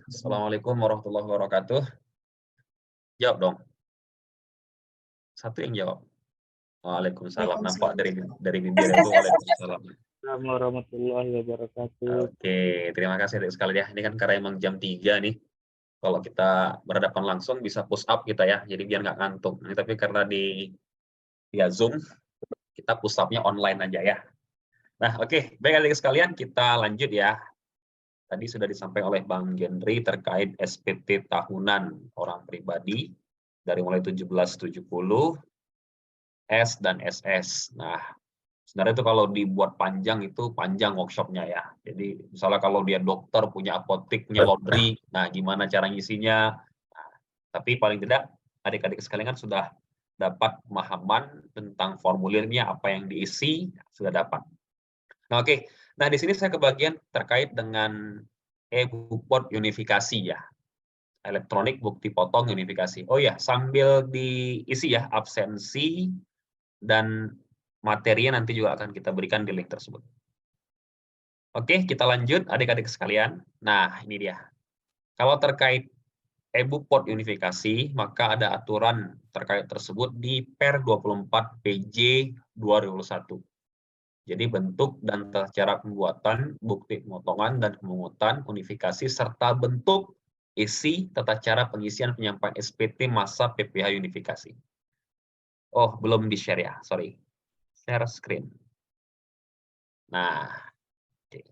Assalamualaikum warahmatullahi wabarakatuh. Jawab dong. Satu yang jawab. Waalaikumsalam. Nampak dari bibir itu waalaikumsalam. Assalamualaikum warahmatullahi wabarakatuh. Oke, terima kasih adik sekali ya. Ini kan karena emang jam 3 nih. Kalau kita berhadapan langsung bisa push up kita ya. Jadi biar nggak ngantuk. Ini tapi karena via Zoom kita push up-nya online aja ya. Nah, oke. Baik adik sekalian, kita lanjut ya. Tadi sudah disampaikan oleh Bang Gendri terkait SPT tahunan orang pribadi dari mulai 1770 S dan SS. Nah, sebenarnya itu kalau dibuat panjang itu panjang workshopnya ya. Jadi misalnya kalau dia dokter punya apotek, punya laundry, nah gimana cara ngisinya? Nah, tapi paling tidak adik-adik sekalian kan sudah dapat pemahaman tentang formulirnya, apa yang diisi, sudah dapat. Nah, oke. Nah, di sini saya kebagian terkait dengan e-bukpot unifikasi ya. Elektronik bukti potong unifikasi. Oh ya, sambil diisi ya absensi dan materinya nanti juga akan kita berikan di link tersebut. Oke, kita lanjut adik-adik sekalian. Nah, ini dia. Kalau terkait e-bukpot unifikasi, maka ada aturan terkait tersebut di Per 24 PJ 2021. Jadi bentuk dan tata cara pembuatan, bukti pemotongan dan pemungutan, unifikasi, serta bentuk, isi, tata cara pengisian penyampaian SPT masa PPH unifikasi. Oh, belum di-share ya, sorry. Share screen. Nah, oke.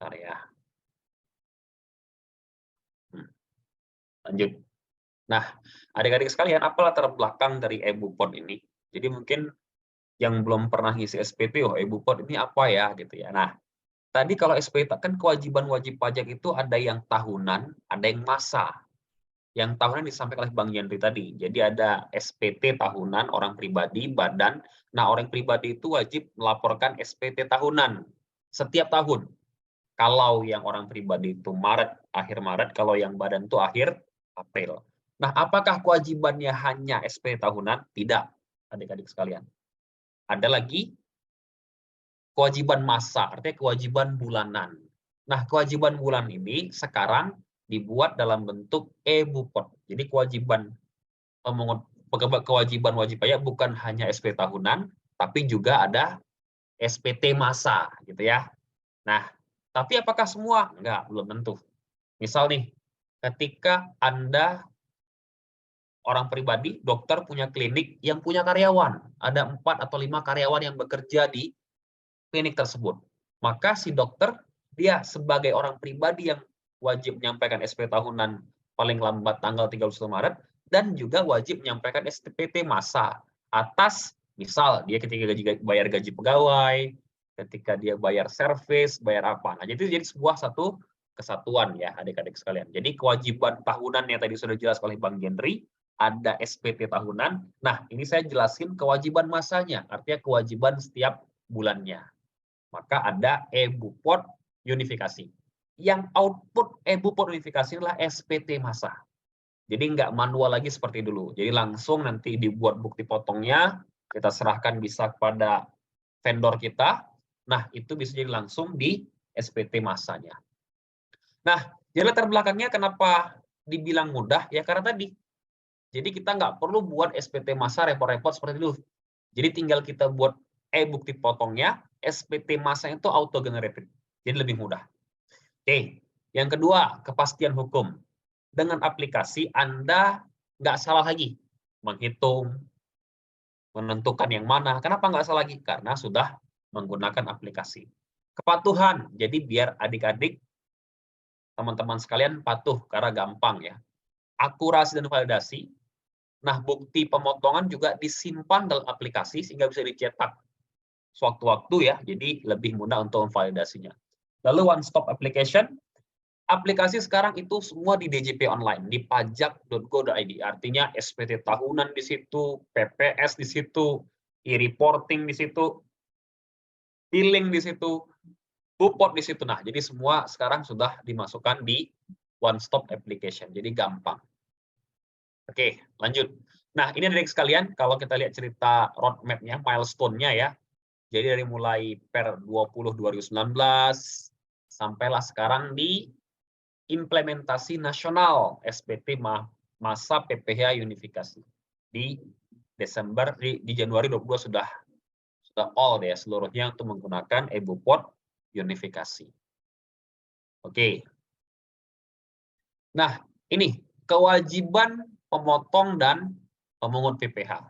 Bentar ya. Lanjut. Nah, adik-adik sekalian, apa latar belakang dari e-bukpot ini? Jadi mungkin yang belum pernah ngisi SPT, oh e-bukpot ini apa ya gitu ya. Nah, tadi kalau SPT kan kewajiban wajib pajak itu ada yang tahunan, ada yang masa. Yang tahunan disampaikan oleh Bang Yandri tadi. Jadi ada SPT tahunan orang pribadi, badan. Nah, orang pribadi itu wajib melaporkan SPT tahunan setiap tahun. Kalau yang orang pribadi itu Maret, akhir Maret, kalau yang badan itu akhir April. Nah, apakah kewajibannya hanya SP tahunan? Tidak, adik-adik sekalian. Ada lagi kewajiban masa, artinya kewajiban bulanan. Nah, kewajiban bulan ini sekarang dibuat dalam bentuk e-bukpot. Jadi kewajiban wajib pajak bukan hanya SP tahunan, tapi juga ada SPT masa, gitu ya. Nah, tapi apakah semua? Enggak, belum tentu. Misal nih, ketika Anda orang pribadi, dokter punya klinik yang punya karyawan, ada 4 atau 5 karyawan yang bekerja di klinik tersebut. Maka si dokter, dia sebagai orang pribadi yang wajib menyampaikan SP tahunan paling lambat tanggal 31 Maret, dan juga wajib menyampaikan SPT masa atas, misal dia ketika bayar gaji pegawai, ketika dia bayar servis, bayar apa. Nah, jadi sebuah satu kesatuan ya adik-adik sekalian. Jadi kewajiban tahunan yang tadi sudah jelas oleh Bang Gendri, ada SPT tahunan. Nah, ini saya jelasin kewajiban masanya, artinya kewajiban setiap bulannya. Maka ada e-bukpot unifikasi. Yang output e-bukpot unifikasi adalah SPT masa. Jadi nggak manual lagi seperti dulu. Jadi langsung nanti dibuat bukti potongnya, kita serahkan bisa kepada vendor kita. Nah, itu bisa jadi langsung di SPT masanya. Nah, jadi latar belakangnya kenapa dibilang mudah? Ya karena tadi. Jadi kita nggak perlu buat SPT masa repot-repot seperti dulu. Jadi tinggal kita buat bukti potongnya, SPT masa itu auto generated. Jadi lebih mudah. Oke, yang kedua, kepastian hukum. Dengan aplikasi Anda nggak salah lagi menghitung, menentukan yang mana. Kenapa nggak salah lagi? Karena sudah menggunakan aplikasi. Kepatuhan, jadi biar adik-adik, teman-teman sekalian patuh karena gampang ya. Akurasi dan validasi. Nah, bukti pemotongan juga disimpan dalam aplikasi sehingga bisa dicetak sewaktu-waktu ya, jadi lebih mudah untuk memvalidasinya. Lalu one stop application, aplikasi sekarang itu semua di DJP online, di pajak.go.id, artinya SPT tahunan di situ, PPS di situ, e-reporting di situ, billing di situ, bukpot di situ. Nah, jadi semua sekarang sudah dimasukkan di one stop application, jadi gampang. Oke, lanjut. Nah, ini adik sekalian, kalau kita lihat cerita roadmap-nya, milestone-nya ya. Jadi dari mulai per 2019 sampailah sekarang di implementasi nasional SPT masa PPH unifikasi. Di Desember di Januari 22 sudah all ya seluruhnya untuk menggunakan EBUPOD unifikasi. Oke. Nah, ini kewajiban pemotong dan pemungut PPH.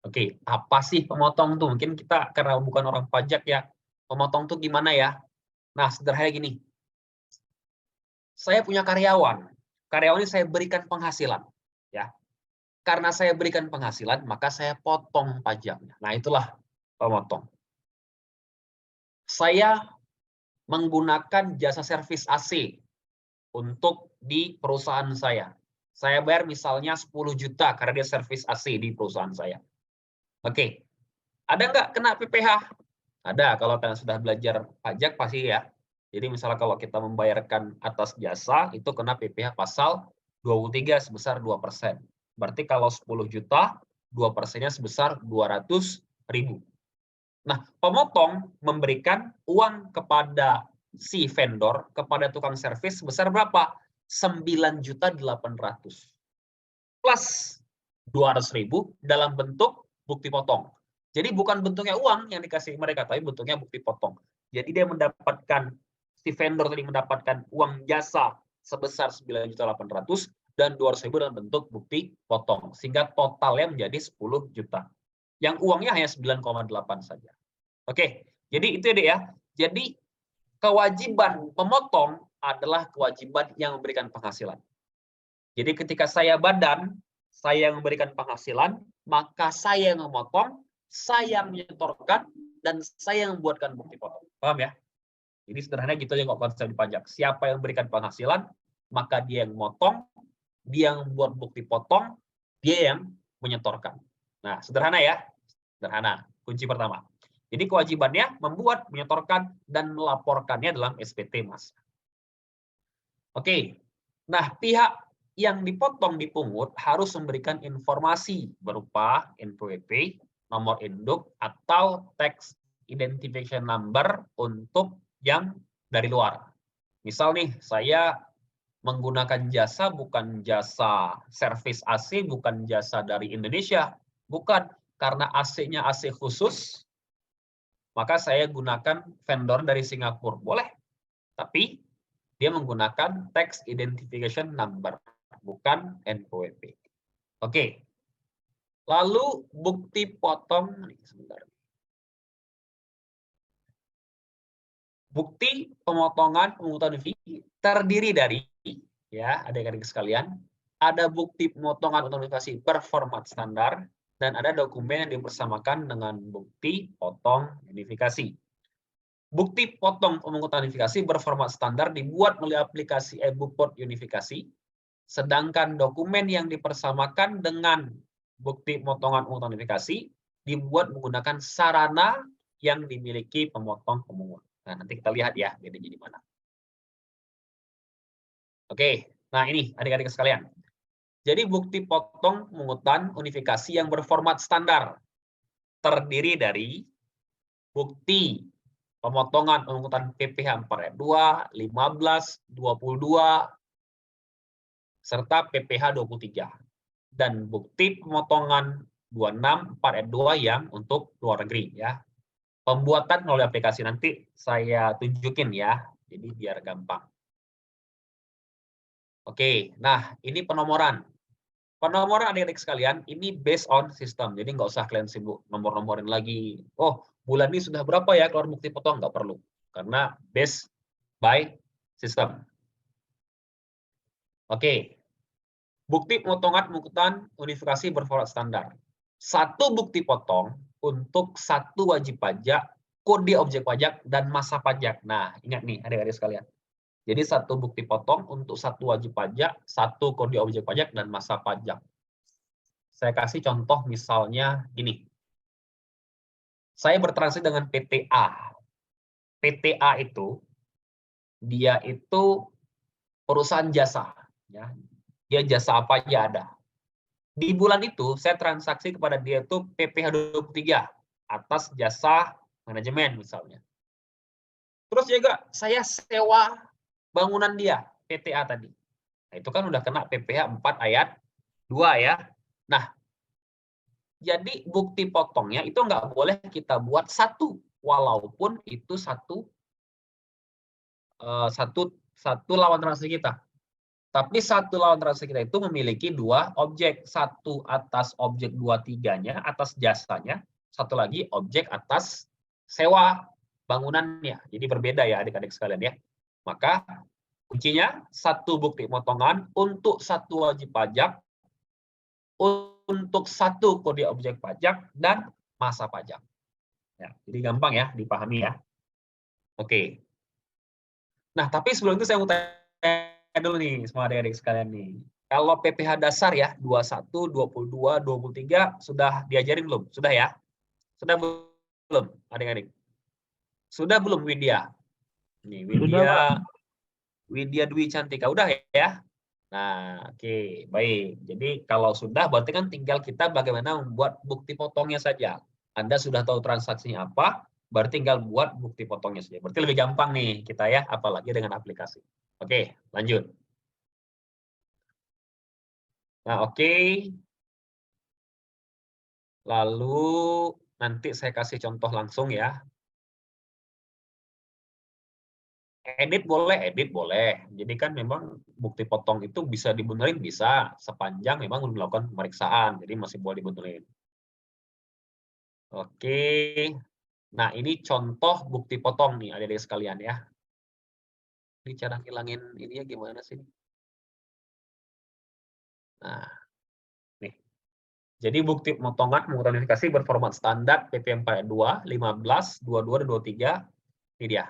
Oke, apa sih pemotong tuh? Mungkin kita karena bukan orang pajak ya, pemotong tuh gimana ya? Nah, sederhana gini. Saya punya karyawan. Karyawan ini saya berikan penghasilan, ya. Karena saya berikan penghasilan, maka saya potong pajaknya. Nah, itulah pemotong. Saya menggunakan jasa servis AC untuk di perusahaan saya. Saya bayar misalnya 10 juta karena dia servis AC di perusahaan saya. Oke, ada nggak kena PPH? Ada, kalau kalian sudah belajar pajak pasti ya. Jadi misalnya kalau kita membayarkan atas jasa, itu kena PPH pasal 23 sebesar 2%. Berarti kalau 10 juta, 2%-nya sebesar 200.000. Nah, pemotong memberikan uang kepada si vendor, kepada tukang servis sebesar berapa? 9.800.000 plus 200.000 dalam bentuk bukti potong. Jadi bukan bentuknya uang yang dikasih mereka, tapi bentuknya bukti potong. Jadi dia mendapatkan, si vendor tadi mendapatkan uang jasa sebesar 9.800.000 dan 200.000 dalam bentuk bukti potong. Sehingga totalnya menjadi 10 juta. Yang uangnya hanya 9,8 saja. Oke, jadi itu ya. Jadi kewajiban pemotong adalah kewajiban yang memberikan penghasilan. Jadi ketika saya badan, saya yang memberikan penghasilan, maka saya yang memotong, saya yang menyetorkan, dan saya yang membuatkan bukti potong. Paham ya? Jadi sederhana gitu aja kok konsep di pajak. Siapa yang memberikan penghasilan, maka dia yang memotong, dia yang membuat bukti potong, dia yang menyetorkan. Nah, sederhana ya. Sederhana. Kunci pertama. Jadi kewajibannya membuat, menyetorkan, dan melaporkannya dalam SPT Mas. Oke. Nah, pihak yang dipotong dipungut harus memberikan informasi berupa NPWP, nomor induk, atau tax identification number untuk yang dari luar. Misal nih, saya menggunakan jasa bukan jasa servis AC, bukan jasa dari Indonesia. Bukan, karena AC-nya AC khusus, maka saya gunakan vendor dari Singapura. Boleh, tapi dia menggunakan tax identification number, bukan NPWP. Oke. Lalu bukti potong, sebentar. Bukti pemotongan pemungutan fee terdiri dari, ya adik-adik sekalian, ada bukti pemotongan notifikasi performat standar, dan ada dokumen yang dipersamakan dengan bukti potong unifikasi. Bukti potong pemungutan unifikasi berformat standar dibuat melalui aplikasi EBUPOD unifikasi, sedangkan dokumen yang dipersamakan dengan bukti pemotongan pemungutan unifikasi dibuat menggunakan sarana yang dimiliki pemotong pemungut. Nah, nanti kita lihat ya bedanya di mana. Oke, nah ini adik-adik sekalian. Jadi bukti potong pemungutan unifikasi yang berformat standar terdiri dari bukti pemotongan pemungutan PPH 4 ayat 2, 15, 22, serta PPH 23. Dan bukti pemotongan 26, 4 ayat 2 yang untuk luar negeri. Ya. Pembuatan melalui aplikasi nanti saya tunjukin ya, jadi biar gampang. Oke, nah ini penomoran. Penomoran adik-adik sekalian, ini based on sistem. Jadi nggak usah kalian sibuk nomor-nomorin lagi. Oh, bulan ini sudah berapa ya keluar bukti potong? Nggak perlu. Karena based by system. Oke. Bukti pemotongan pemungutan unifikasi berformat standar. Satu bukti potong untuk satu wajib pajak, kode objek pajak, dan masa pajak. Nah, ingat nih adik-adik sekalian. Jadi satu bukti potong untuk satu wajib pajak, satu kode objek pajak, dan masa pajak. Saya kasih contoh misalnya gini. Saya bertransaksi dengan PTA. PTA itu, dia itu perusahaan jasa. Ya. Dia jasa apa aja ada. Di bulan itu saya transaksi kepada dia itu PPh 23 atas jasa manajemen misalnya. Terus juga saya sewa bangunan dia, PTA tadi. Nah, itu kan udah kena PPh 4 ayat 2 ya. Nah, jadi bukti potongnya itu nggak boleh kita buat satu, walaupun itu satu lawan transaksi kita. Tapi satu lawan transaksi kita itu memiliki dua objek, satu atas objek 23-nya, atas jasanya, satu lagi objek atas sewa bangunannya. Jadi berbeda ya adik-adik sekalian ya. Maka kuncinya satu bukti potongan untuk satu wajib pajak, untuk satu kode objek pajak, dan masa pajak. Ya, jadi gampang ya dipahami ya. Oke. Nah, tapi sebelum itu saya mau tanya dulu nih semua adik-adik sekalian nih. Kalau PPh dasar ya, 21, 22, 23 sudah diajarin belum? Sudah ya? Sudah belum adik-adik? Sudah belum Widya? Nih, Sudah, Pak. Widya Dwi Cantika udah ya? Nah, oke, baik. Jadi kalau sudah berarti kan tinggal kita bagaimana membuat bukti potongnya saja. Anda sudah tahu transaksinya apa, berarti tinggal buat bukti potongnya saja. Berarti lebih gampang nih kita ya, apalagi dengan aplikasi. Oke, lanjut. Nah, oke. Lalu nanti saya kasih contoh langsung ya. Edit boleh. Jadi kan memang bukti potong itu bisa dibenerin, bisa. Sepanjang memang belum melakukan pemeriksaan, jadi masih boleh dibenerin. Oke. Nah, ini contoh bukti potong nih, adik-adik sekalian ya. Ini cara ngilangin ininya gimana sih? Nah, nih. Jadi bukti pemotongan menggunakan notifikasi berformat standar PP42, 15, 22, dan 23. Ini dia.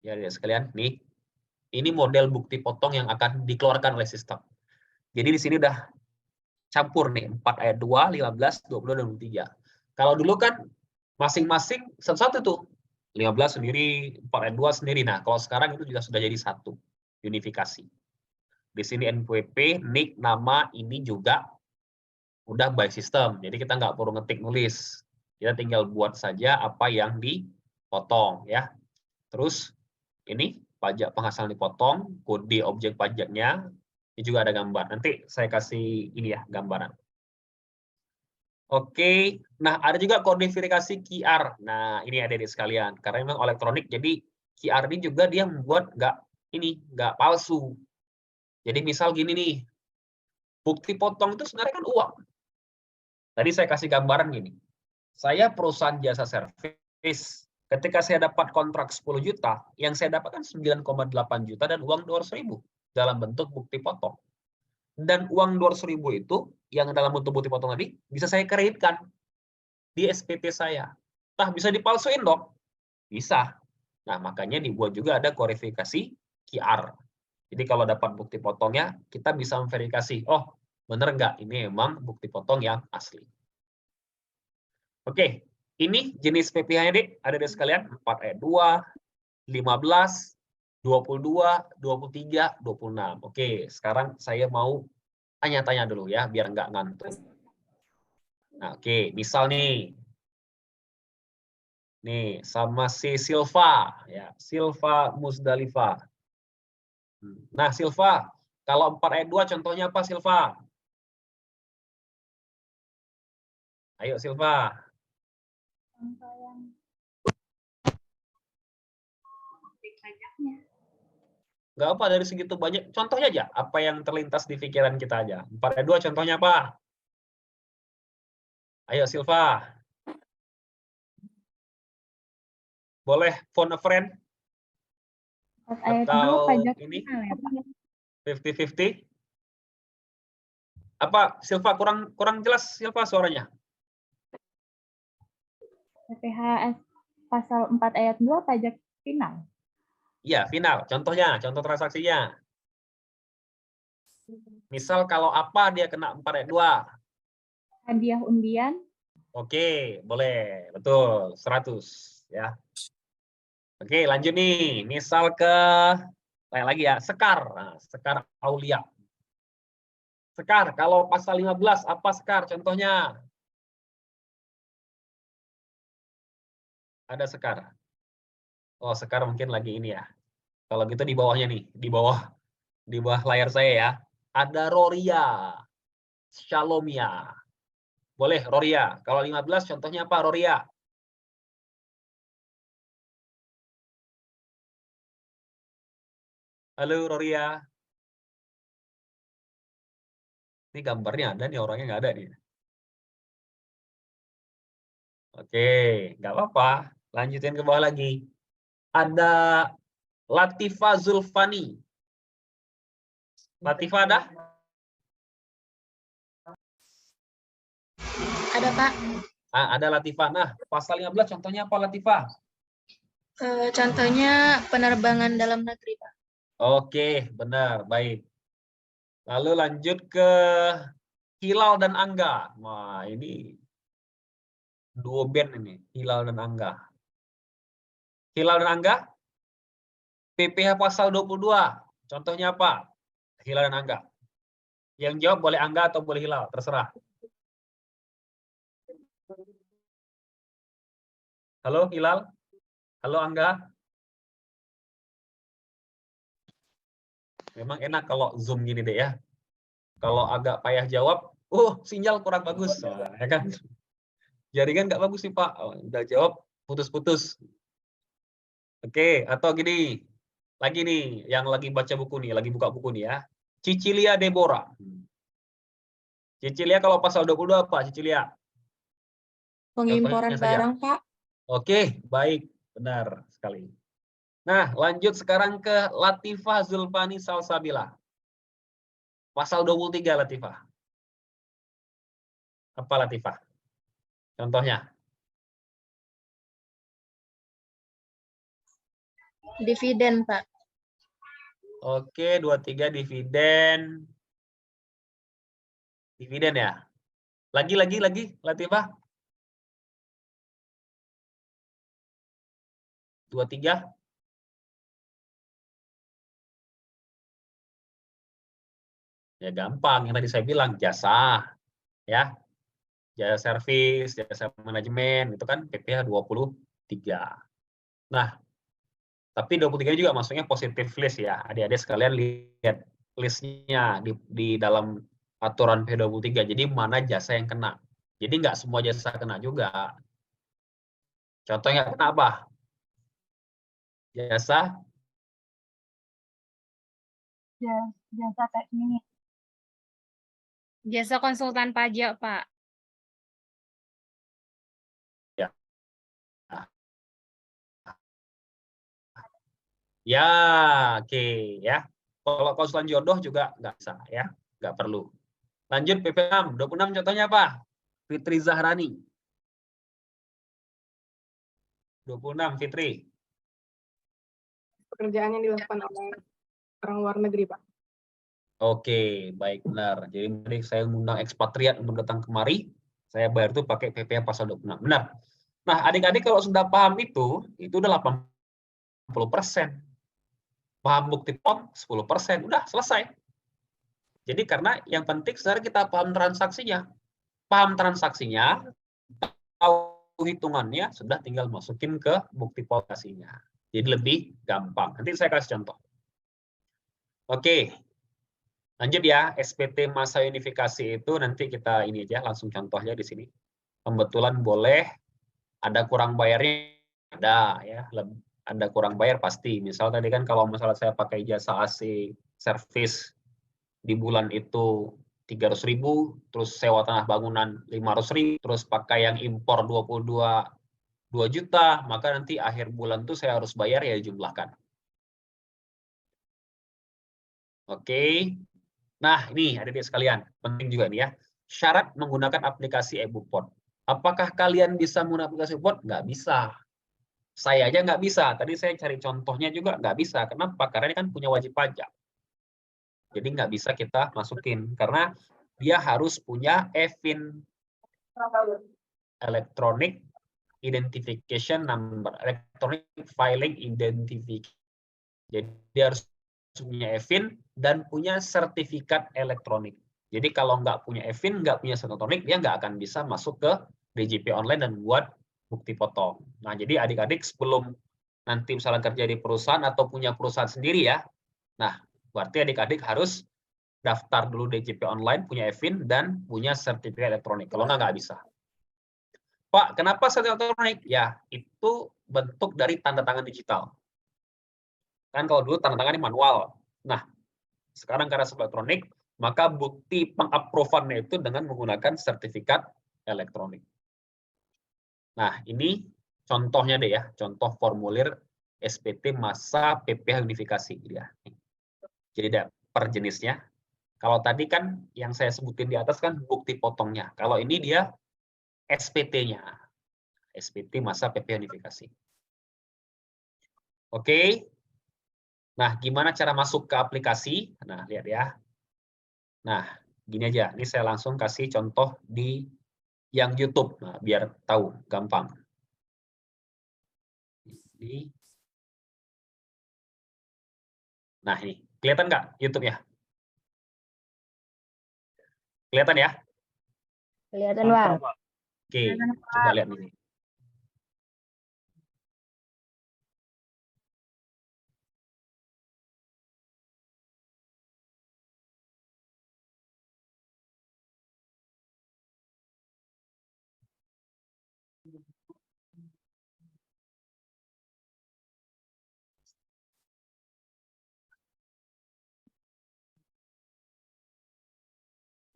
Ya, adik-adik sekalian, nih. Ini model bukti potong yang akan dikeluarkan oleh sistem. Jadi di sini udah campur nih, 4 ayat 2, 15, 20, dan 23. Kalau dulu kan masing-masing satu-satu tuh. 15 sendiri, 4 ayat 2 sendiri. Nah, kalau sekarang itu juga sudah jadi satu, unifikasi. Di sini NPWP, NIK, nama, ini juga udah by system. Jadi kita nggak perlu ngetik nulis. Kita tinggal buat saja apa yang dipotong ya. Terus ini pajak penghasilan dipotong, kode objek pajaknya, ini juga ada gambar. Nanti saya kasih ini ya gambaran. Oke, nah ada juga kode verifikasi QR. Nah ini adik-adik sekalian, karena memang elektronik, jadi QR ini juga dia membuat nggak palsu. Jadi misal gini nih, bukti potong itu sebenarnya kan uang. Tadi saya kasih gambaran gini, saya perusahaan jasa servis, ketika saya dapat kontrak 10 juta, yang saya dapatkan 9,8 juta dan uang 200.000 dalam bentuk bukti potong. Dan uang 200.000 itu yang dalam bentuk bukti potong tadi bisa saya kreditkan di SPT saya. Nah, bisa dipalsuin dong? Bisa. Nah, makanya dibuat juga ada verifikasi QR. Jadi kalau dapat bukti potongnya, kita bisa memverifikasi, oh, benar nggak ini memang bukti potong yang asli. Oke, ini jenis PPh-nya, Dik. Ada di sekalian, 4 ayat 2, 15, 22, 23, 26. Oke, sekarang saya mau tanya-tanya dulu ya, biar nggak ngantuk. Nah, oke, misal nih sama si Silva, ya, Silva Musdalifa. Nah, Silva, kalau 4 ayat 2 contohnya apa, Silva? Ayo, Silva. Contoh yang objek pajaknya. Nggak apa, dari segitu banyak, contohnya aja, apa yang terlintas di pikiran kita aja. 4 ayat 2 contohnya apa? Ayo, Silva. Boleh phone a friend? Ayat 2 Atau pajak ini, final ya, Pak? 50-50? Apa, Silva, kurang jelas, Silva, suaranya? PPHS pasal 4 ayat 2 pajak final. Iya, final. Contohnya, contoh transaksinya. Misal kalau apa dia kena 4 ayat 2. Hadiah undian. Oke, boleh. Betul, 100 ya. Oke, lanjut nih. Misal ke lagi ya, Sekar. Nah, Sekar Aulia. Sekar, kalau pasal 15 apa Sekar contohnya? Ada Sekar. Oh, Sekar mungkin lagi ini ya. Kalau gitu di bawahnya nih, di bawah layar saya ya. Ada Roria, Shalomia. Boleh Roria. Kalau 15 contohnya apa Roria? Halo Roria. Ini gambarnya ada nih, orangnya nggak ada nih. Oke, nggak apa-apa. Lanjutin ke bawah lagi. Ada Latifa Zulfani. Latifa ada? Ada, Pak. Ada Latifa. Nah, pasal 15 contohnya apa Latifa? Contohnya penerbangan dalam negeri, Pak. Oke, benar, baik. Lalu lanjut ke Hilal dan Angga. Wah, ini duo band ini, Hilal dan Angga. Hilal dan Angga, PPh pasal 22. Contohnya apa? Hilal dan Angga. Yang jawab boleh Angga atau boleh Hilal, terserah. Halo Hilal? Halo Angga? Memang enak kalau Zoom gini deh ya. Kalau agak payah jawab, sinyal kurang bagus. Nah, ya kan? Jaringan nggak bagus nih Pak. Udah jawab, putus-putus. Oke, atau gini. Lagi nih, yang lagi baca buku nih, lagi buka buku nih ya. Cicilia Deborah. Cicilia kalau pasal 22 apa Cicilia? Pengimporan Contohnya saja. barang, Pak. Oke, baik. Benar sekali. Nah, lanjut sekarang ke Latifah Zulfani Salsabila. Pasal 23 Latifah. Apa Latifah? Contohnya. Dividen, Pak. Oke, 23 dividen. Dividen ya. Lagi, Latifah. 23. Ya gampang, yang tadi saya bilang jasa. Ya. Jasa servis, jasa manajemen, itu kan PPh 23. Nah, tapi 23 juga masuknya positif list ya. Adik-adik sekalian lihat listnya di dalam aturan P23. Jadi mana jasa yang kena. Jadi nggak semua jasa kena juga. Contohnya kena apa? Jasa Jasa teknik. Jasa konsultan pajak, Pak. ya, oke ya. Kalau konsultan jodoh juga nggak bisa ya, nggak perlu. Lanjut PP6, 26 contohnya apa? Fitri Zahrani. 26 Fitri. Pekerjaan yang dilakukan oleh orang luar negeri, Pak. Oke, baik benar. Jadi tadi saya mengundang ekspatriat untuk datang kemari, saya bayar itu pakai PPh pasal 26. Benar. Nah, adik-adik kalau sudah paham itu udah 80%. Paham bukti pom 10%, udah selesai. Jadi karena yang penting sebenarnya kita paham transaksinya. Paham transaksinya, tahu hitungannya, sudah tinggal masukin ke bukti polkasinya. Jadi lebih gampang. Nanti saya kasih contoh. Oke. Lanjut ya, SPT masa unifikasi itu nanti kita ini aja langsung contohnya di sini. Pembetulan boleh, ada kurang bayarnya, ada ya, ada kurang bayar pasti. Misal tadi kan kalau misalnya saya pakai jasa AC servis di bulan itu 300.000, terus sewa tanah bangunan 500.000, terus pakai yang impor 2 juta, maka nanti akhir bulan tuh saya harus bayar ya jumlahkan. Oke. Nah, ini adik-adik sekalian, penting juga nih ya. Syarat menggunakan aplikasi e-Bukpon. Apakah kalian bisa menggunakan aplikasi e-Bukpon? Nggak bisa. Saya aja nggak bisa. Tadi saya cari contohnya juga nggak bisa. Kenapa? Karena ini kan punya wajib pajak. Jadi nggak bisa kita masukin. Karena dia harus punya EFIN, Electronic Identification Number, Electronic Filing Identification. Jadi dia harus punya EFIN dan punya sertifikat elektronik. Jadi kalau nggak punya eVIN, nggak punya surat elektronik, dia nggak akan bisa masuk ke DJP online dan buat bukti potong. Nah, jadi adik-adik sebelum nanti misalnya kerja di perusahaan atau punya perusahaan sendiri ya, nah berarti adik-adik harus daftar dulu DJP online, punya eVIN, dan punya sertifikat elektronik. Kalau nggak bisa. Pak, kenapa sertifikat elektronik? Ya, itu bentuk dari tanda tangan digital. Kan kalau dulu tanda tangannya manual. Nah, sekarang karena sertifikat elektronik, maka bukti pengapprovalnya itu dengan menggunakan sertifikat elektronik. Nah, ini contohnya deh ya, contoh formulir SPT masa PPH unifikasi. Jadi ada per jenisnya. Kalau tadi kan yang saya sebutin di atas kan bukti potongnya. Kalau ini dia SPT-nya. SPT masa PPH unifikasi. Oke. Nah, gimana cara masuk ke aplikasi? Nah, lihat ya. Nah, gini aja. Ini saya langsung kasih contoh di yang YouTube. Nah, biar tahu, gampang. Nah, ini. Kelihatan nggak YouTube-nya? Kelihatan ya? Kelihatan, Bang. Oke, coba lihat ini.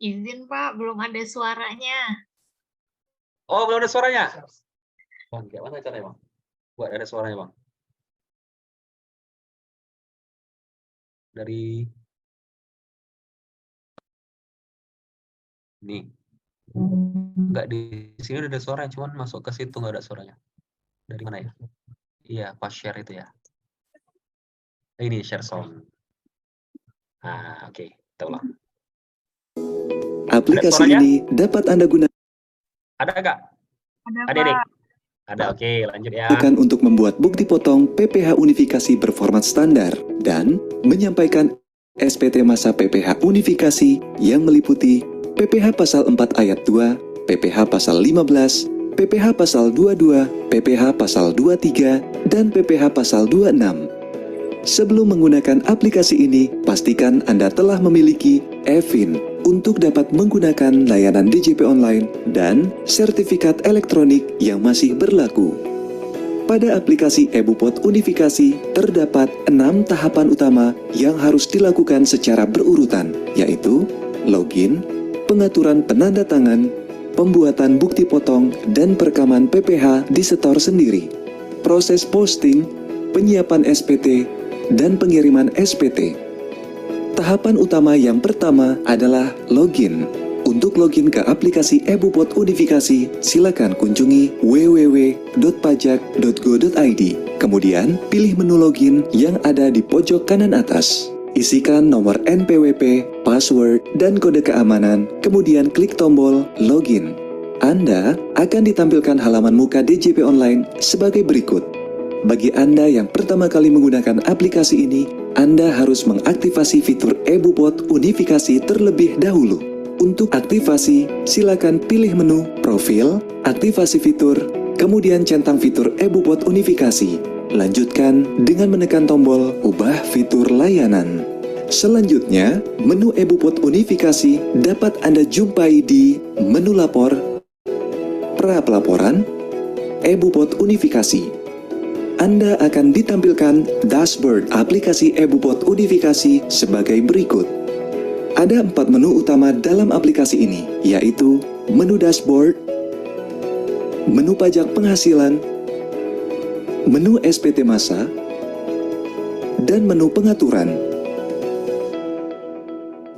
Izin Pak, belum ada suaranya. Oh, belum ada suaranya. Bang, gimana caranya, Bang? Buat ada suaranya, Bang. Dari nih. Enggak, di sini udah ada suara, cuman masuk ke situ nggak ada suaranya. Dari mana ya? Iya, pas share itu ya. Ini share sound. Nah, oke, kita ulang. Aplikasi ini dapat Anda gunakan Ada nggak? Ada Adik-adik? Pak. Ada, oke, lanjut ya. untuk membuat bukti potong PPH unifikasi berformat standar dan menyampaikan SPT masa PPH unifikasi yang meliputi PPH pasal 4 ayat 2, PPH pasal 15, PPH pasal 22, PPH pasal 23, dan PPH pasal 26. Sebelum menggunakan aplikasi ini, pastikan Anda telah memiliki eVIN untuk dapat menggunakan layanan DJP online dan sertifikat elektronik yang masih berlaku. Pada aplikasi eBupot Unifikasi, terdapat 6 tahapan utama yang harus dilakukan secara berurutan, yaitu login, pengaturan penanda tangan, pembuatan bukti potong, dan perekaman PPH di setor sendiri, proses posting, penyiapan SPT, dan pengiriman SPT. Tahapan utama yang pertama adalah login. Untuk login ke aplikasi eBupot Unifikasi, silakan kunjungi www.pajak.go.id. Kemudian, pilih menu login yang ada di pojok kanan atas. Isikan nomor NPWP, password, dan kode keamanan, kemudian klik tombol login. Anda akan ditampilkan halaman muka DJP Online sebagai berikut. Bagi Anda yang pertama kali menggunakan aplikasi ini, Anda harus mengaktifasi fitur eBupot Unifikasi terlebih dahulu. Untuk aktivasi, silakan pilih menu Profil, Aktivasi Fitur, kemudian centang fitur eBupot Unifikasi. Lanjutkan dengan menekan tombol Ubah Fitur Layanan. Selanjutnya, menu eBupot Unifikasi dapat Anda jumpai di menu Lapor, Pra Pelaporan, eBupot Unifikasi. Anda akan ditampilkan dashboard aplikasi eBupot Unifikasi sebagai berikut. Ada 4 menu utama dalam aplikasi ini, yaitu menu dashboard, menu pajak penghasilan, menu SPT masa, dan menu pengaturan.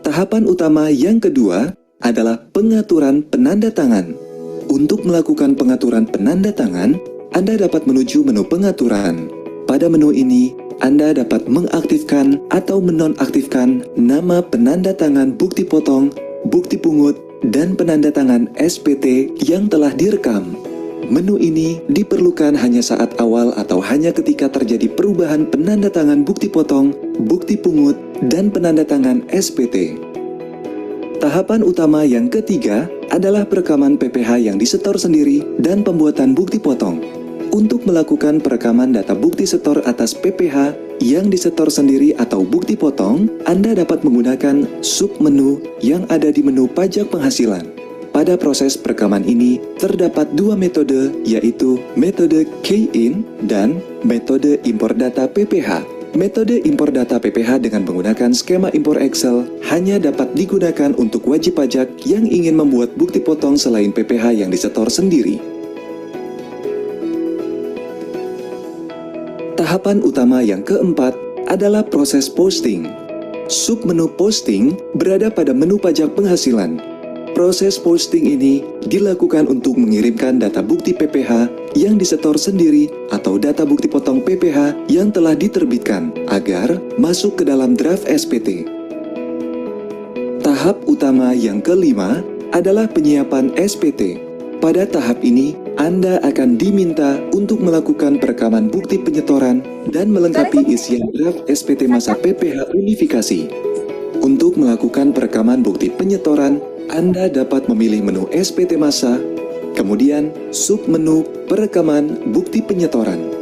Tahapan utama yang kedua adalah pengaturan penanda tangan. Untuk melakukan pengaturan penanda tangan, Anda dapat menuju menu pengaturan. Pada menu ini, Anda dapat mengaktifkan atau menonaktifkan nama penanda tangan bukti potong, bukti pungut, dan penanda tangan SPT yang telah direkam. Menu ini diperlukan hanya saat awal atau hanya ketika terjadi perubahan penanda tangan bukti potong, bukti pungut, dan penanda tangan SPT. Tahapan utama yang ketiga adalah perekaman PPH yang disetor sendiri dan pembuatan bukti potong. Untuk melakukan perekaman data bukti setor atas PPH yang disetor sendiri atau bukti potong, Anda dapat menggunakan submenu yang ada di menu pajak penghasilan. Pada proses perekaman ini, terdapat dua metode, yaitu metode key-in dan metode impor data PPH. Metode impor data PPH dengan menggunakan skema impor Excel hanya dapat digunakan untuk wajib pajak yang ingin membuat bukti potong selain PPH yang disetor sendiri. Tahapan utama yang keempat adalah proses posting. Submenu posting berada pada menu pajak penghasilan. Proses posting ini dilakukan untuk mengirimkan data bukti PPH yang disetor sendiri atau data bukti potong PPH yang telah diterbitkan agar masuk ke dalam draft SPT. Tahap utama yang kelima adalah penyiapan SPT. Pada tahap ini, Anda akan diminta untuk melakukan perekaman bukti penyetoran dan melengkapi isian draft SPT masa PPH unifikasi. Untuk melakukan perekaman bukti penyetoran, Anda dapat memilih menu SPT masa, kemudian submenu perekaman bukti penyetoran.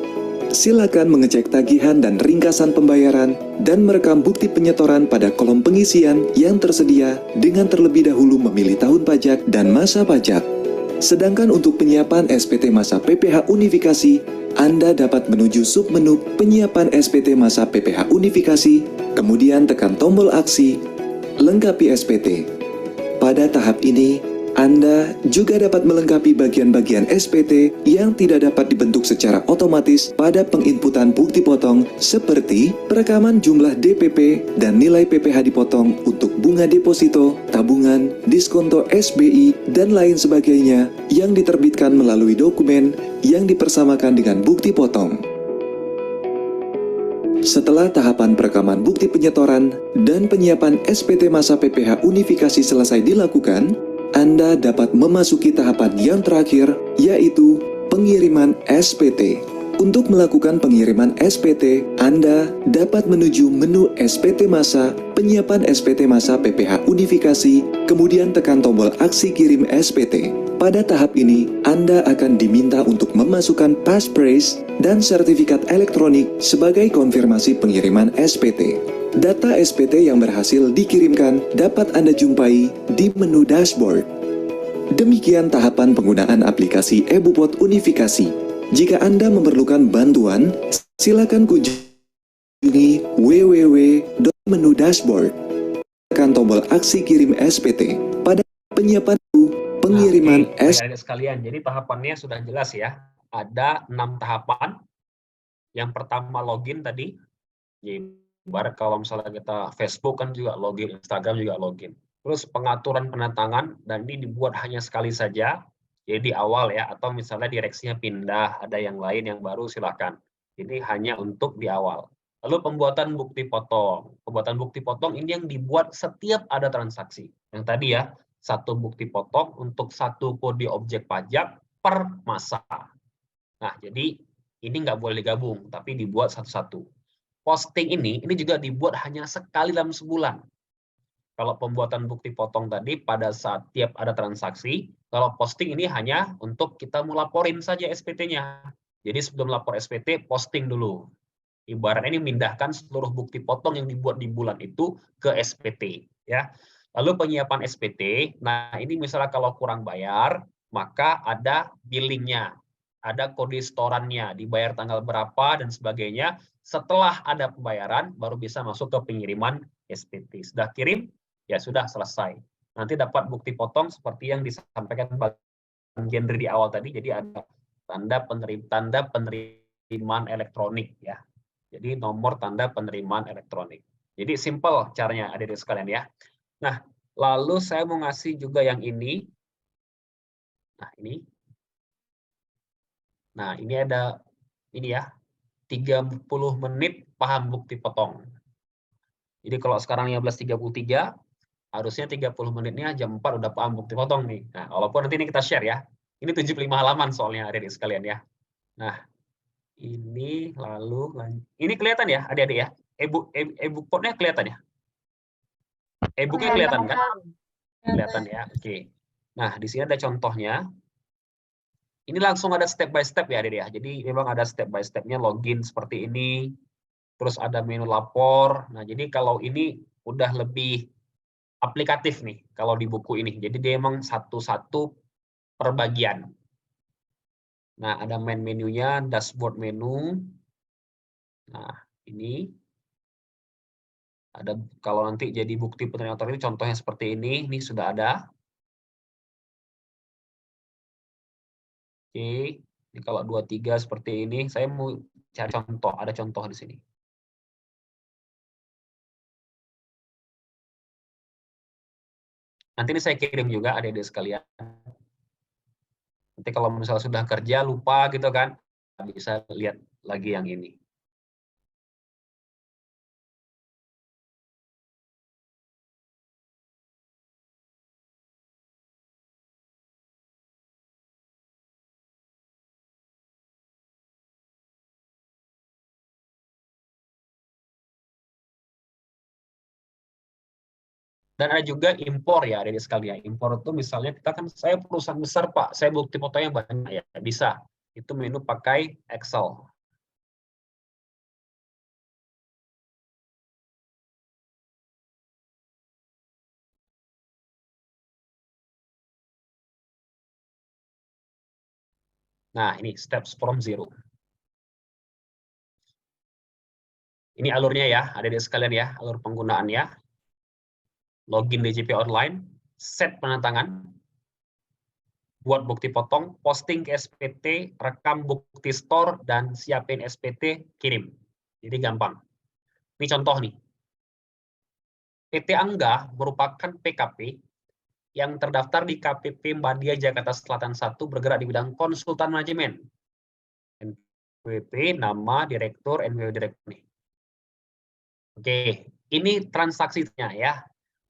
Silakan mengecek tagihan dan ringkasan pembayaran dan merekam bukti penyetoran pada kolom pengisian yang tersedia dengan terlebih dahulu memilih tahun pajak dan masa pajak. Sedangkan untuk penyiapan SPT masa PPH unifikasi, Anda dapat menuju submenu penyiapan SPT masa PPH unifikasi, kemudian tekan tombol aksi, lengkapi SPT. Pada tahap ini, Anda juga dapat melengkapi bagian-bagian SPT yang tidak dapat dibentuk secara otomatis pada penginputan bukti potong seperti perekaman jumlah DPP dan nilai PPH dipotong untuk bunga deposito, tabungan, diskonto SBI, dan lain sebagainya yang diterbitkan melalui dokumen yang dipersamakan dengan bukti potong. Setelah tahapan perekaman bukti penyetoran dan penyiapan SPT masa PPH unifikasi selesai dilakukan, Anda dapat memasuki tahapan yang terakhir, yaitu pengiriman SPT. Untuk melakukan pengiriman SPT, Anda dapat menuju menu SPT masa, penyiapan SPT masa PPH unifikasi, kemudian tekan tombol aksi kirim SPT. Pada tahap ini, Anda akan diminta untuk memasukkan passphrase dan sertifikat elektronik sebagai konfirmasi pengiriman SPT. Data SPT yang berhasil dikirimkan dapat Anda jumpai di menu dashboard. Demikian tahapan penggunaan aplikasi eBupot unifikasi. Jika Anda memerlukan bantuan, silakan kunjungi www.menu dashboard. Tekan tombol aksi kirim SPT. Pada penyiapan pengiriman adik sekalian, jadi tahapannya sudah jelas ya. Ada 6 tahapan. Yang pertama login tadi. Ibarat kalau misalnya kita Facebook kan juga login, Instagram juga login. Terus pengaturan penatangan, dan ini dibuat hanya sekali saja. Jadi di awal ya, atau misalnya direksinya pindah, ada yang lain yang baru silakan. Ini hanya untuk di awal. Lalu pembuatan bukti potong. Pembuatan bukti potong ini yang dibuat setiap ada transaksi. Yang tadi ya, satu bukti potong untuk satu kode objek pajak per masa. Nah, jadi ini nggak boleh digabung, tapi dibuat satu-satu. Posting ini juga dibuat hanya sekali dalam sebulan. Kalau pembuatan bukti potong tadi pada saat tiap ada transaksi, kalau posting ini hanya untuk kita mau laporin saja SPT-nya. Jadi sebelum lapor SPT, posting dulu. Ibaratnya ini memindahkan seluruh bukti potong yang dibuat di bulan itu ke SPT. Ya. Lalu penyiapan SPT, nah ini misalnya kalau kurang bayar, maka ada billingnya, ada kode setorannya, dibayar tanggal berapa dan sebagainya. Setelah ada pembayaran, baru bisa masuk ke pengiriman SPT. Sudah kirim? Ya sudah selesai. Nanti dapat bukti potong seperti yang disampaikan Pak Gendri di awal tadi. Jadi ada tanda penerimaan elektronik ya. Jadi nomor tanda penerimaan elektronik. Jadi simple caranya adik-adik sekalian ya. Nah, lalu saya mau ngasih juga yang ini. Nah, ini. Nah, ini ada ini ya. 30 menit paham bukti potong. Jadi kalau sekarang 15.33 harusnya 30 menitnya jam 4 udah paham bukti potong nih. Nah, walaupun nanti ini kita share ya. Ini 75 halaman soalnya adik-adik sekalian ya. Nah, ini lalu ini kelihatan ya adik-adik ya. E-booknya kelihatan ya. E-booknya kelihatan kan? Kelihatan ya, oke. Nah, di sini ada contohnya. Ini langsung ada step by step ya, Adik ya. Jadi memang ada step by stepnya login seperti ini. Terus ada menu lapor. Nah, jadi kalau ini udah lebih aplikatif nih kalau di buku ini. Jadi dia memang satu-satu per bagian. Nah, ada main menunya, dashboard menu. Nah, ini ada kalau nanti jadi bukti penerima ini contohnya seperti ini sudah ada. Oke, ini kalau 23 seperti ini, saya mau cari contoh, ada contoh di sini. Nanti ini saya kirim juga adik-adik sekalian. Nanti kalau misalnya sudah kerja lupa gitu kan, bisa lihat lagi yang ini. Dan ada juga impor ya, adik-adik sekalian. Impor itu misalnya kita kan, saya perusahaan besar Pak, saya bukti fotonya banyak ya, bisa. Itu menu pakai Excel. Nah, ini steps from zero. Ini alurnya ya, adik-adik sekalian ya, alur penggunaannya. Login DJP online, set penandatangan, buat bukti potong, posting ke SPT, rekam bukti store, dan siapin SPT, kirim. Jadi gampang. Ini contoh nih. PT Angga merupakan PKP yang terdaftar di KPP Mbadia Jakarta Selatan 1 bergerak di bidang konsultan manajemen. NPWP, nama direktur, NPWP direktur nih. Oke, ini transaksinya ya.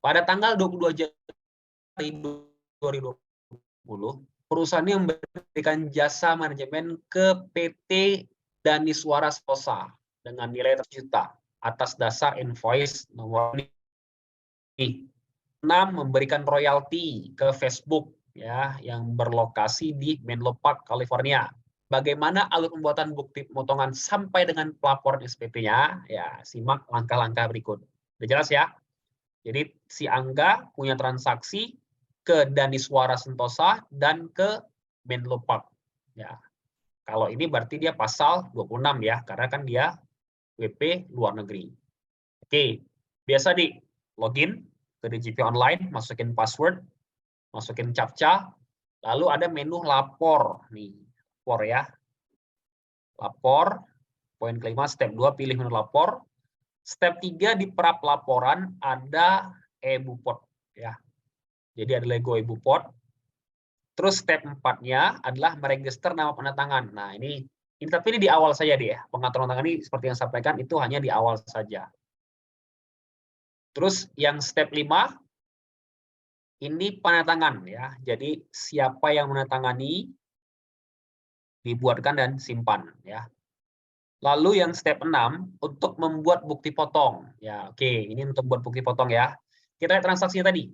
Pada tanggal 22 Januari 2020, perusahaan yang memberikan jasa manajemen ke PT Daniswara Sposa dengan nilai 100 juta atas dasar invoice nomor ini. 6. Memberikan royalti ke Facebook ya yang berlokasi di Menlo Park, California. Bagaimana alur pembuatan bukti pemotongan sampai dengan pelaporan SPT-nya? Ya, simak langkah-langkah berikut. Udah jelas ya? Jadi si Angga punya transaksi ke Daniswara Sentosa dan ke Menlo Park. Ya. Kalau ini berarti dia pasal 26 ya, karena kan dia WP luar negeri. Oke, biasa di login ke DJP online, masukin password, masukin captcha, lalu ada menu lapor nih, lapor ya. Lapor, poin kelima, step 2 pilih menu lapor. Step 3 di pra laporan ada e-bupot ya. Jadi ada logo e-bupot. Terus step 4-nya adalah meregister nama penatangan. Nah, ini tapi ini di awal saja dia. Pengaturan tangan ini seperti yang saya sampaikan itu hanya di awal saja. Terus yang step 5 ini penandatangan ya. Jadi siapa yang menandatangani dibuatkan dan simpan ya. Lalu yang step 6 untuk membuat bukti potong. Ya, oke, ini untuk membuat bukti potong ya. Kita lihat transaksinya tadi.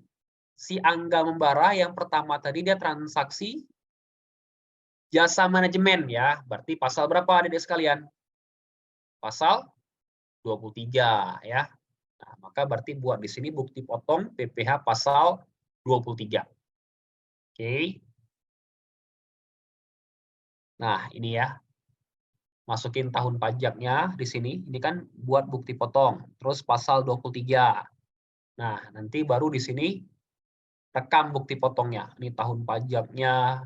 Si Angga Membara yang pertama tadi dia transaksi jasa manajemen ya. Berarti pasal berapa adik-adik sekalian? Pasal 23 ya. Nah, maka berarti buat di sini bukti potong PPh pasal 23. Oke. Nah, ini ya. Masukin tahun pajaknya di sini. Ini kan buat bukti potong. Terus pasal 23. Nah, nanti baru di sini rekam bukti potongnya. Ini tahun pajaknya,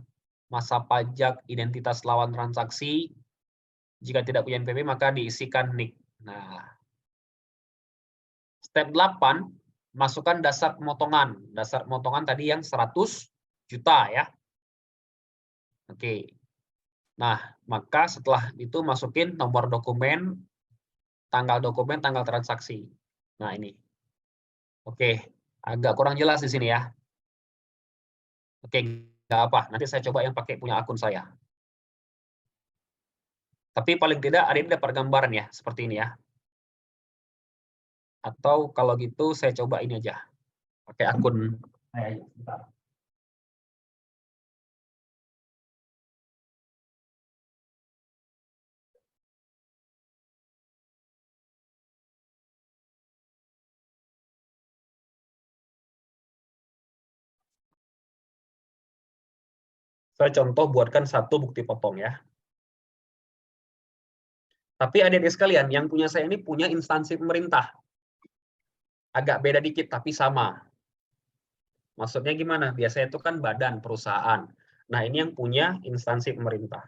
masa pajak, identitas lawan transaksi. Jika tidak punya NPWP maka diisikan NIK. Nah, step 8, masukkan dasar pemotongan. Dasar pemotongan tadi yang 100 juta ya. Oke. Nah, maka setelah itu masukin nomor dokumen, tanggal transaksi. Nah, ini. Oke, agak kurang jelas di sini ya. Oke, nggak apa. Nanti saya coba yang pakai punya akun saya. Tapi paling tidak ada dapat gambaran ya, seperti ini ya. Atau kalau gitu saya coba ini aja. Pakai akun Ayo, sebentar. Saya contoh buatkan satu bukti potong ya. Tapi adik-adik sekalian, yang punya saya ini punya instansi pemerintah. Agak beda dikit, tapi sama. Maksudnya gimana? Biasanya itu kan badan perusahaan. Nah, ini yang punya instansi pemerintah.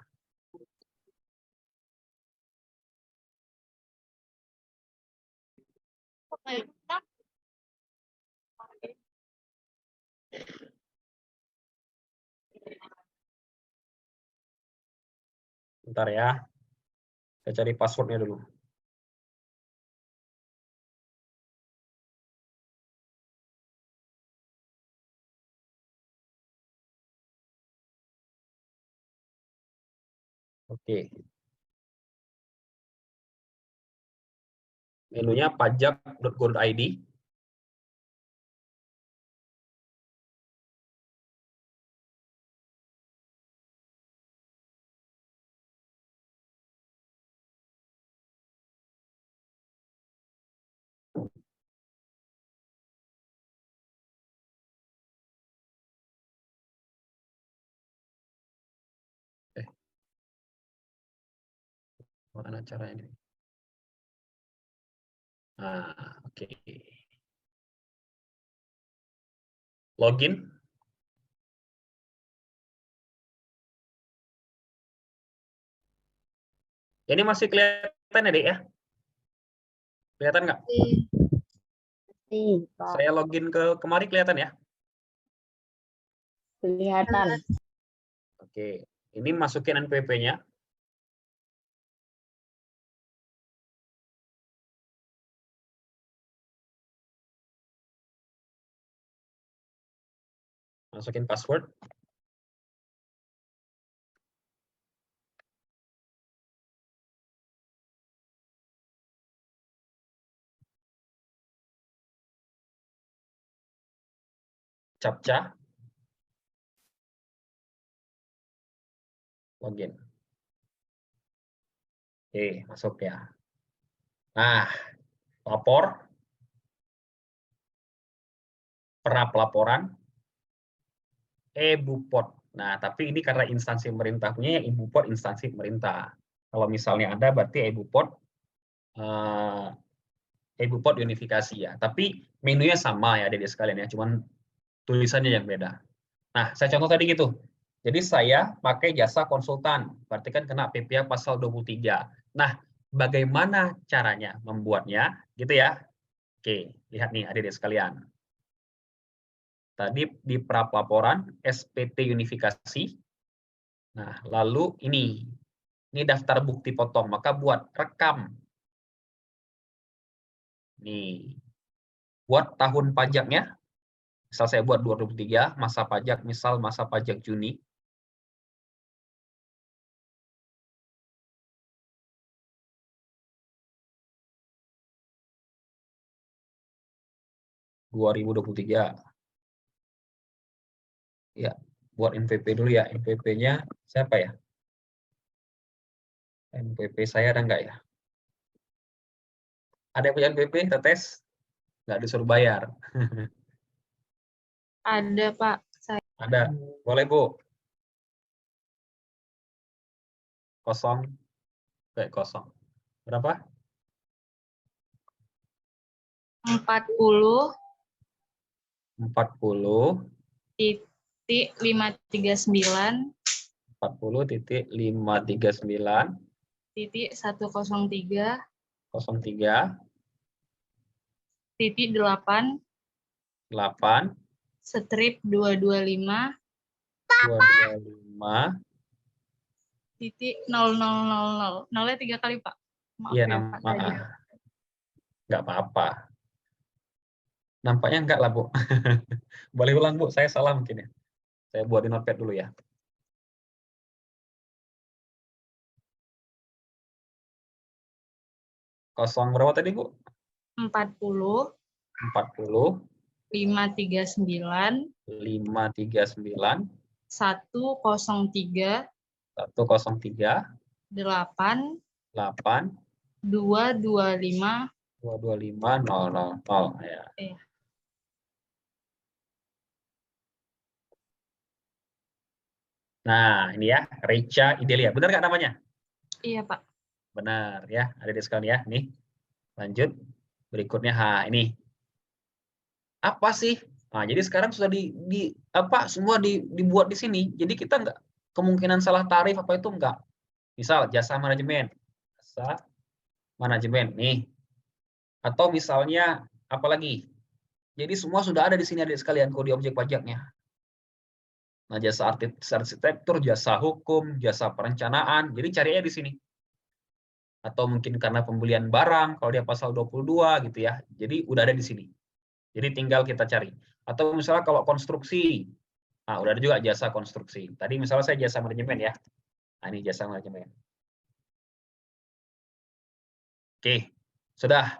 Bentar ya. Saya cari passwordnya dulu. Oke. Menunya pajak.go.id. Mana caranya ini? Nah, oke. Login. Ini masih kelihatan ya, Dek ya? Kelihatan nggak? Saya login ke kemari kelihatan ya? Kelihatan. Oke. Ini masukin NPWP-nya. Masukin password. Captcha. Login. Oke, masuk ya. Nah, lapor. Pra pelaporan. E-Bupot. Nah, tapi ini karena instansi pemerintah punya, yang E-Bupot instansi pemerintah. Kalau misalnya ada, berarti E-Bupot E-Bupot unifikasi ya. Tapi menunya sama ya, adik-adik sekalian ya. Cuman tulisannya yang beda. Nah, saya contoh tadi gitu. Jadi saya pakai jasa konsultan. Berarti kan kena PPA pasal 23. Nah, bagaimana caranya membuatnya? Gitu ya. Oke, lihat nih adik-adik sekalian. Tadi di pra pelaporan SPT unifikasi. Nah, lalu ini daftar bukti potong, maka buat rekam. Nih, buat tahun pajaknya, misal saya buat 2023, masa pajak, misal masa pajak Juni. Ya, buat NPP dulu ya. NPP-nya siapa ya? NPP saya ada nggak ya? Ada yang punya NPP, tetes? Nggak disuruh bayar. Ada, Pak. Saya Ada. Boleh, Bu. Kosong. Kayak kosong. Berapa? 40 40 titik 539 40.539 titik 103 03 titik 8 8 strip 225 225. titik 0000. Nolnya 3 kali, Pak. Maaf Iya, ya, Pak. Tadi. nggak apa-apa. Nampaknya enggak lah, Bu. Boleh ulang, Bu. Saya salah mungkin ya. Saya buat di notepad dulu ya. Kosong berapa tadi, Bu? 40 40 539 539 103 103 8 8 225 225 000 ya. Iya. Nah, ini ya, Richa Idelia. Benar nggak namanya? Iya, Pak. Benar ya, ada di sekalian ya. Nih, lanjut. Berikutnya, ini. Apa sih? Nah, jadi sekarang sudah semua dibuat di sini. Jadi kita nggak kemungkinan salah tarif apa itu enggak. Misal jasa manajemen. Jasa manajemen nih. Atau misalnya apalagi? Jadi semua sudah ada di sini ada sekalian kode objek pajaknya. Nah, jasa arsitektur, jasa hukum, jasa perencanaan. Jadi carinya di sini. Atau mungkin karena pembelian barang kalau dia pasal 22 gitu ya. Jadi udah ada di sini. Jadi tinggal kita cari. Atau misalnya kalau konstruksi. Nah, udah ada juga jasa konstruksi. Tadi misalnya saya jasa manajemen ya. Nah, ini jasa manajemen. Oke. Sudah.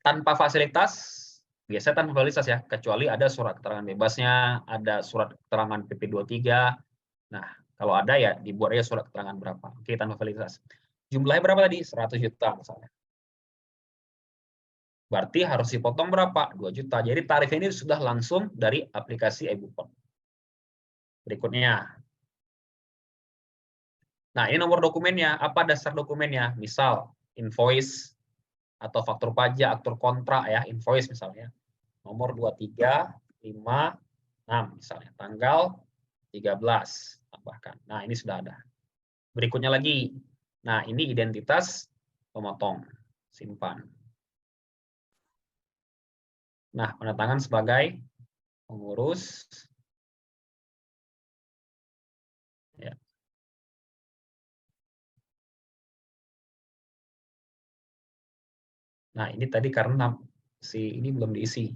Tanpa fasilitas, biasanya tanpa fasilitas ya, kecuali ada surat keterangan bebasnya, ada surat keterangan PP23. Nah, kalau ada ya dibuat aja surat keterangan berapa. Oke, tanpa fasilitas. Jumlahnya berapa tadi? 100 juta misalnya. Berarti harus dipotong berapa? 2 juta. Jadi tarif ini sudah langsung dari aplikasi iBuPOT. Berikutnya. Nah, ini nomor dokumennya. Apa dasar dokumennya? Misal, invoice, atau faktur pajak, aktur kontrak ya, invoice misalnya. Nomor 2356 misalnya, tanggal 13 tambahkan. Nah, ini sudah ada. Berikutnya lagi. Nah, ini identitas pemotong, simpan. Nah, penandatangan sebagai pengurus. Ya. Nah, ini tadi karena ini belum diisi.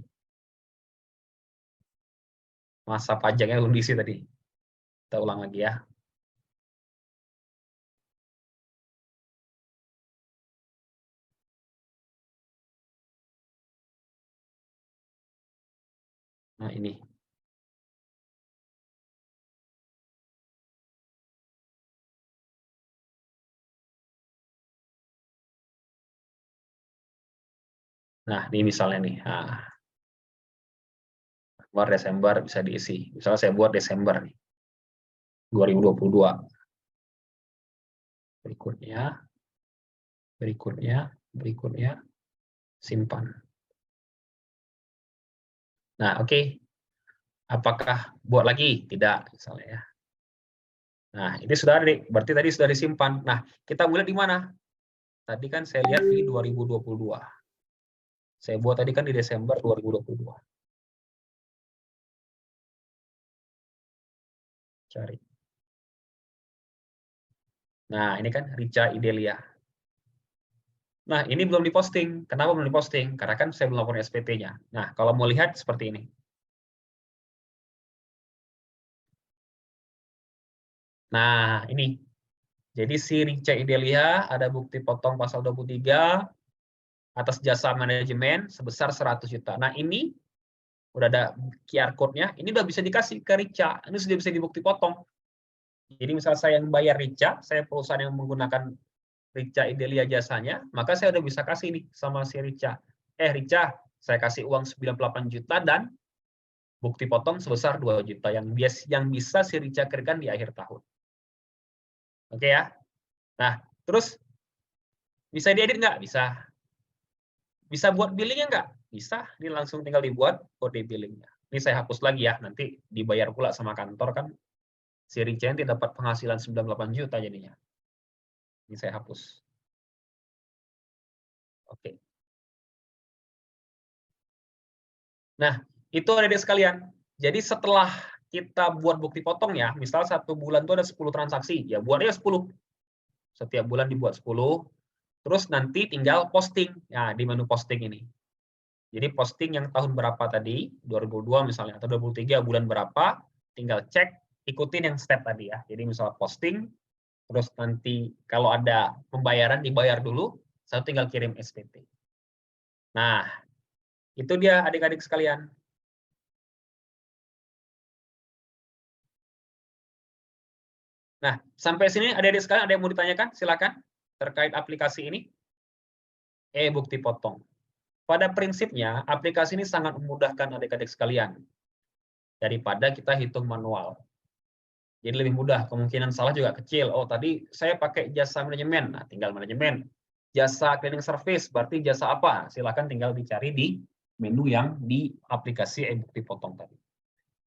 Masa pajaknya belum diisi tadi. Kita ulang lagi ya. Nah, ini. Nah, ini misalnya nih. Nah, Desember bisa diisi. Misalnya saya buat Desember nih. 2022. Berikutnya, simpan. Nah, oke. Apakah buat lagi? Tidak, misalnya ya. Nah, ini sudah ada, berarti tadi sudah disimpan. Nah, kita mulai di mana? Tadi kan saya lihat di 2022. Saya buat tadi kan di Desember 2022. Cari. Nah, ini kan Richa Idelia. Nah, ini belum diposting. Kenapa belum diposting? Karena kan saya belum laporin SPT-nya. Nah, kalau mau lihat seperti ini. Nah, ini. Jadi si Richa Idelia ada bukti potong pasal 23 atas jasa manajemen sebesar 100 juta. Nah, ini udah ada QR code-nya. Ini udah bisa dikasih ke Richa. Ini sudah bisa dibukti potong. Jadi misal saya yang bayar Richa, saya perusahaan yang menggunakan Richa Idelia jasanya, maka saya udah bisa kasih nih sama si Richa. Richa, saya kasih uang 98 juta dan bukti potong sebesar 2 juta yang bisa si Richa kirimkan di akhir tahun. Oke ya. Nah, terus bisa diedit nggak? Bisa. Bisa buat billingnya nggak? Bisa. Ini langsung tinggal dibuat kode billingnya. Ini saya hapus lagi ya. Nanti dibayar pula sama kantor kan. Si Richa yang dapat penghasilan 98 juta jadinya. Ini saya hapus. Oke. Nah, itu ada di sekalian. Jadi setelah kita buat bukti potong ya, misal 1 bulan itu ada 10 transaksi, ya buatnya 10. Setiap bulan dibuat 10, terus nanti tinggal posting. Nah, di menu posting ini. Jadi posting yang tahun berapa tadi, 2002 misalnya, atau 2023 bulan berapa, tinggal cek, ikutin yang step tadi ya. Jadi misal posting, terus nanti kalau ada pembayaran dibayar dulu, saya tinggal kirim SPT. Nah, itu dia adik-adik sekalian. Nah, sampai sini adik-adik sekalian ada yang mau ditanyakan? Silakan terkait aplikasi ini. Bukti potong. Pada prinsipnya, aplikasi ini sangat memudahkan adik-adik sekalian daripada kita hitung manual. Jadi lebih mudah, kemungkinan salah juga kecil. Oh, tadi saya pakai jasa manajemen, nah tinggal manajemen. Jasa cleaning service, berarti jasa apa? Silakan tinggal dicari di menu yang di aplikasi e-bukti potong tadi.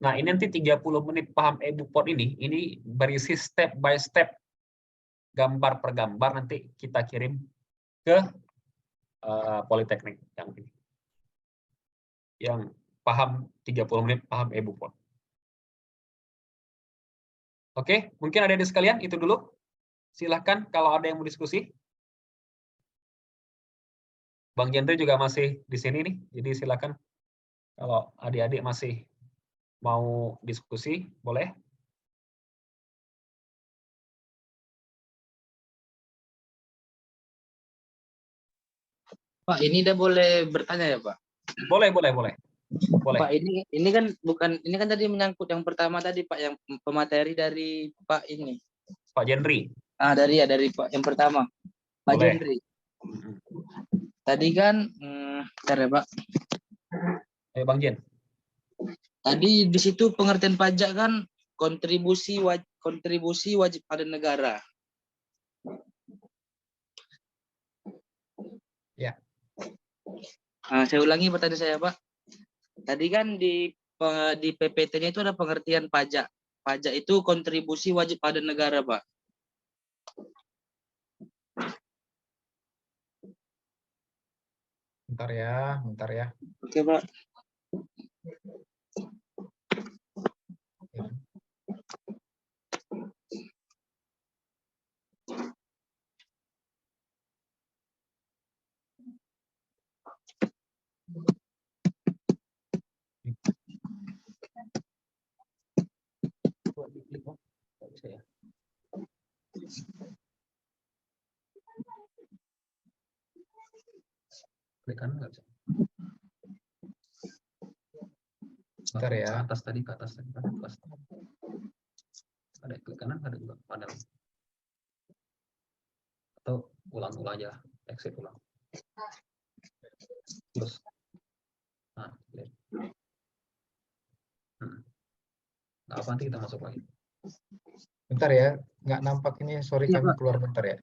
Nah, ini nanti 30 menit paham e-bukpot ini berisi step by step, gambar per gambar nanti kita kirim ke Politeknik yang ini. Yang paham 30 menit paham e-bukpot. Oke, mungkin ada di sekalian itu dulu. Silahkan kalau ada yang mau diskusi. Bang Jendri juga masih di sini nih, jadi silakan kalau adik-adik masih mau diskusi, boleh. Pak, ini udah boleh bertanya ya, Pak? Boleh. Boleh. Pak, ini kan bukan, ini kan tadi menyangkut yang pertama tadi, Pak, yang pemateri dari Pak ini. Pak Jendri. Dari Pak yang pertama. Pak Boleh. Jendri. Tadi kan, bentar ya, Pak. Ayo Bang Jen. Tadi di situ pengertian pajak kan kontribusi wajib pada negara. Ya. Saya ulangi pertanyaan saya, Pak. Tadi kan di PPT-nya itu ada pengertian pajak. Pajak itu kontribusi wajib pada negara, Pak. Bentar ya. Oke, Pak. Klik kanan nggak bisa. Bentar ya. Ke atas tadi. Ada klik kanan, ada juga panel. Atau ulang aja, exit ulang. Terus. Nah, lihat. Nggak apa, nanti kita masuk lagi. Bentar ya, nggak nampak ini. Sorry, Ya, kami Pak. keluar bentar ya.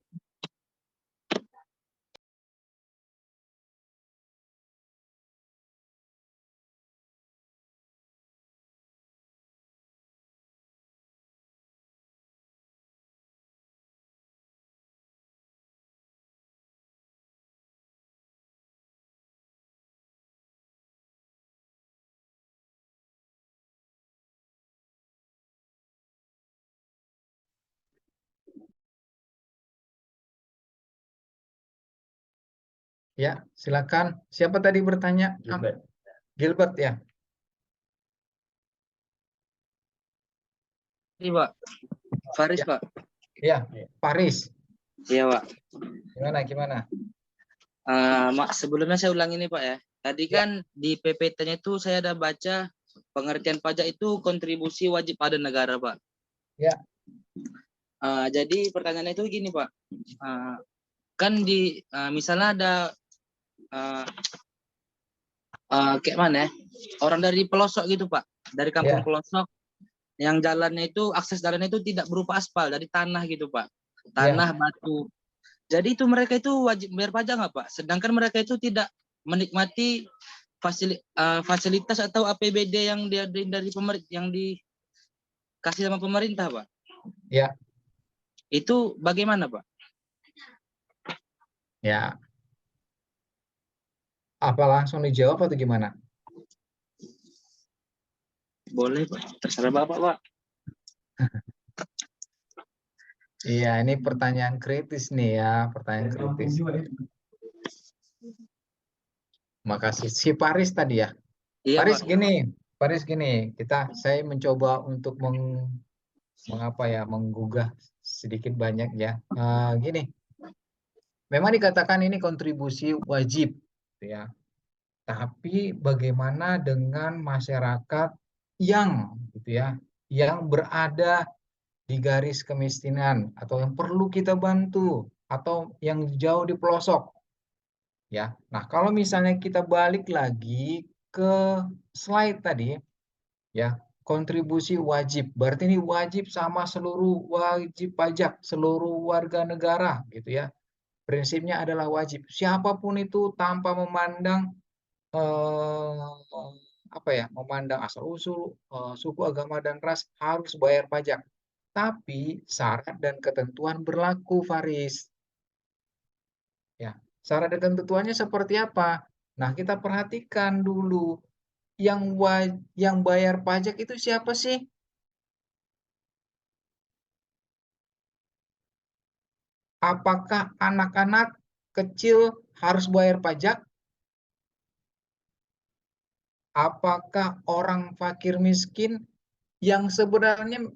Ya, silakan. Siapa tadi bertanya? Gilbert ya. Ini, Pak. Faris, Ya. Pak. Ya, Paris. Iya, Pak. Gimana? Mak, sebelumnya saya ulangi nih, Pak ya. Tadi Ya. kan di PPT-nya itu saya ada baca pengertian pajak itu kontribusi wajib pada negara, Pak. Ya. Jadi pertanyaannya itu gini, Pak. Kan di misalnya ada kayak mana ya? Orang dari pelosok gitu, Pak. Dari kampung Ya. pelosok yang jalannya itu, akses jalannya itu tidak berupa aspal, dari tanah gitu, Pak. Tanah, batu. Jadi itu mereka itu wajib bayar pajak nggak, Pak? Sedangkan mereka itu tidak menikmati fasilitas atau APBD yang dari pemerintah, yang dikasih sama pemerintah, Pak. Ya. Itu bagaimana, Pak? Ya. Apa langsung dijawab atau gimana? Boleh, Pak. Terserah Bapak, Pak. Iya, ini pertanyaan kritis nih ya, pertanyaan kritis. Makasih. Si Paris tadi ya. Iya, Paris Pak. gini, saya mencoba untuk menggugah sedikit banyak ya. Gini. Memang dikatakan ini kontribusi wajib ya. Tapi bagaimana dengan masyarakat yang gitu ya, yang berada di garis kemiskinan atau yang perlu kita bantu atau yang jauh di pelosok. Ya. Nah, kalau misalnya kita balik lagi ke slide tadi, ya, kontribusi wajib. Berarti ini wajib sama seluruh wajib pajak, seluruh warga negara, gitu ya. Prinsipnya adalah wajib. Siapapun itu tanpa memandang memandang asal-usul, suku, agama, dan ras harus bayar pajak. Tapi syarat dan ketentuan berlaku, Faris. Ya, syarat dan ketentuannya seperti apa? Nah, kita perhatikan dulu. Yang bayar pajak itu siapa sih? Apakah anak-anak kecil harus bayar pajak? Apakah orang fakir miskin yang sebenarnya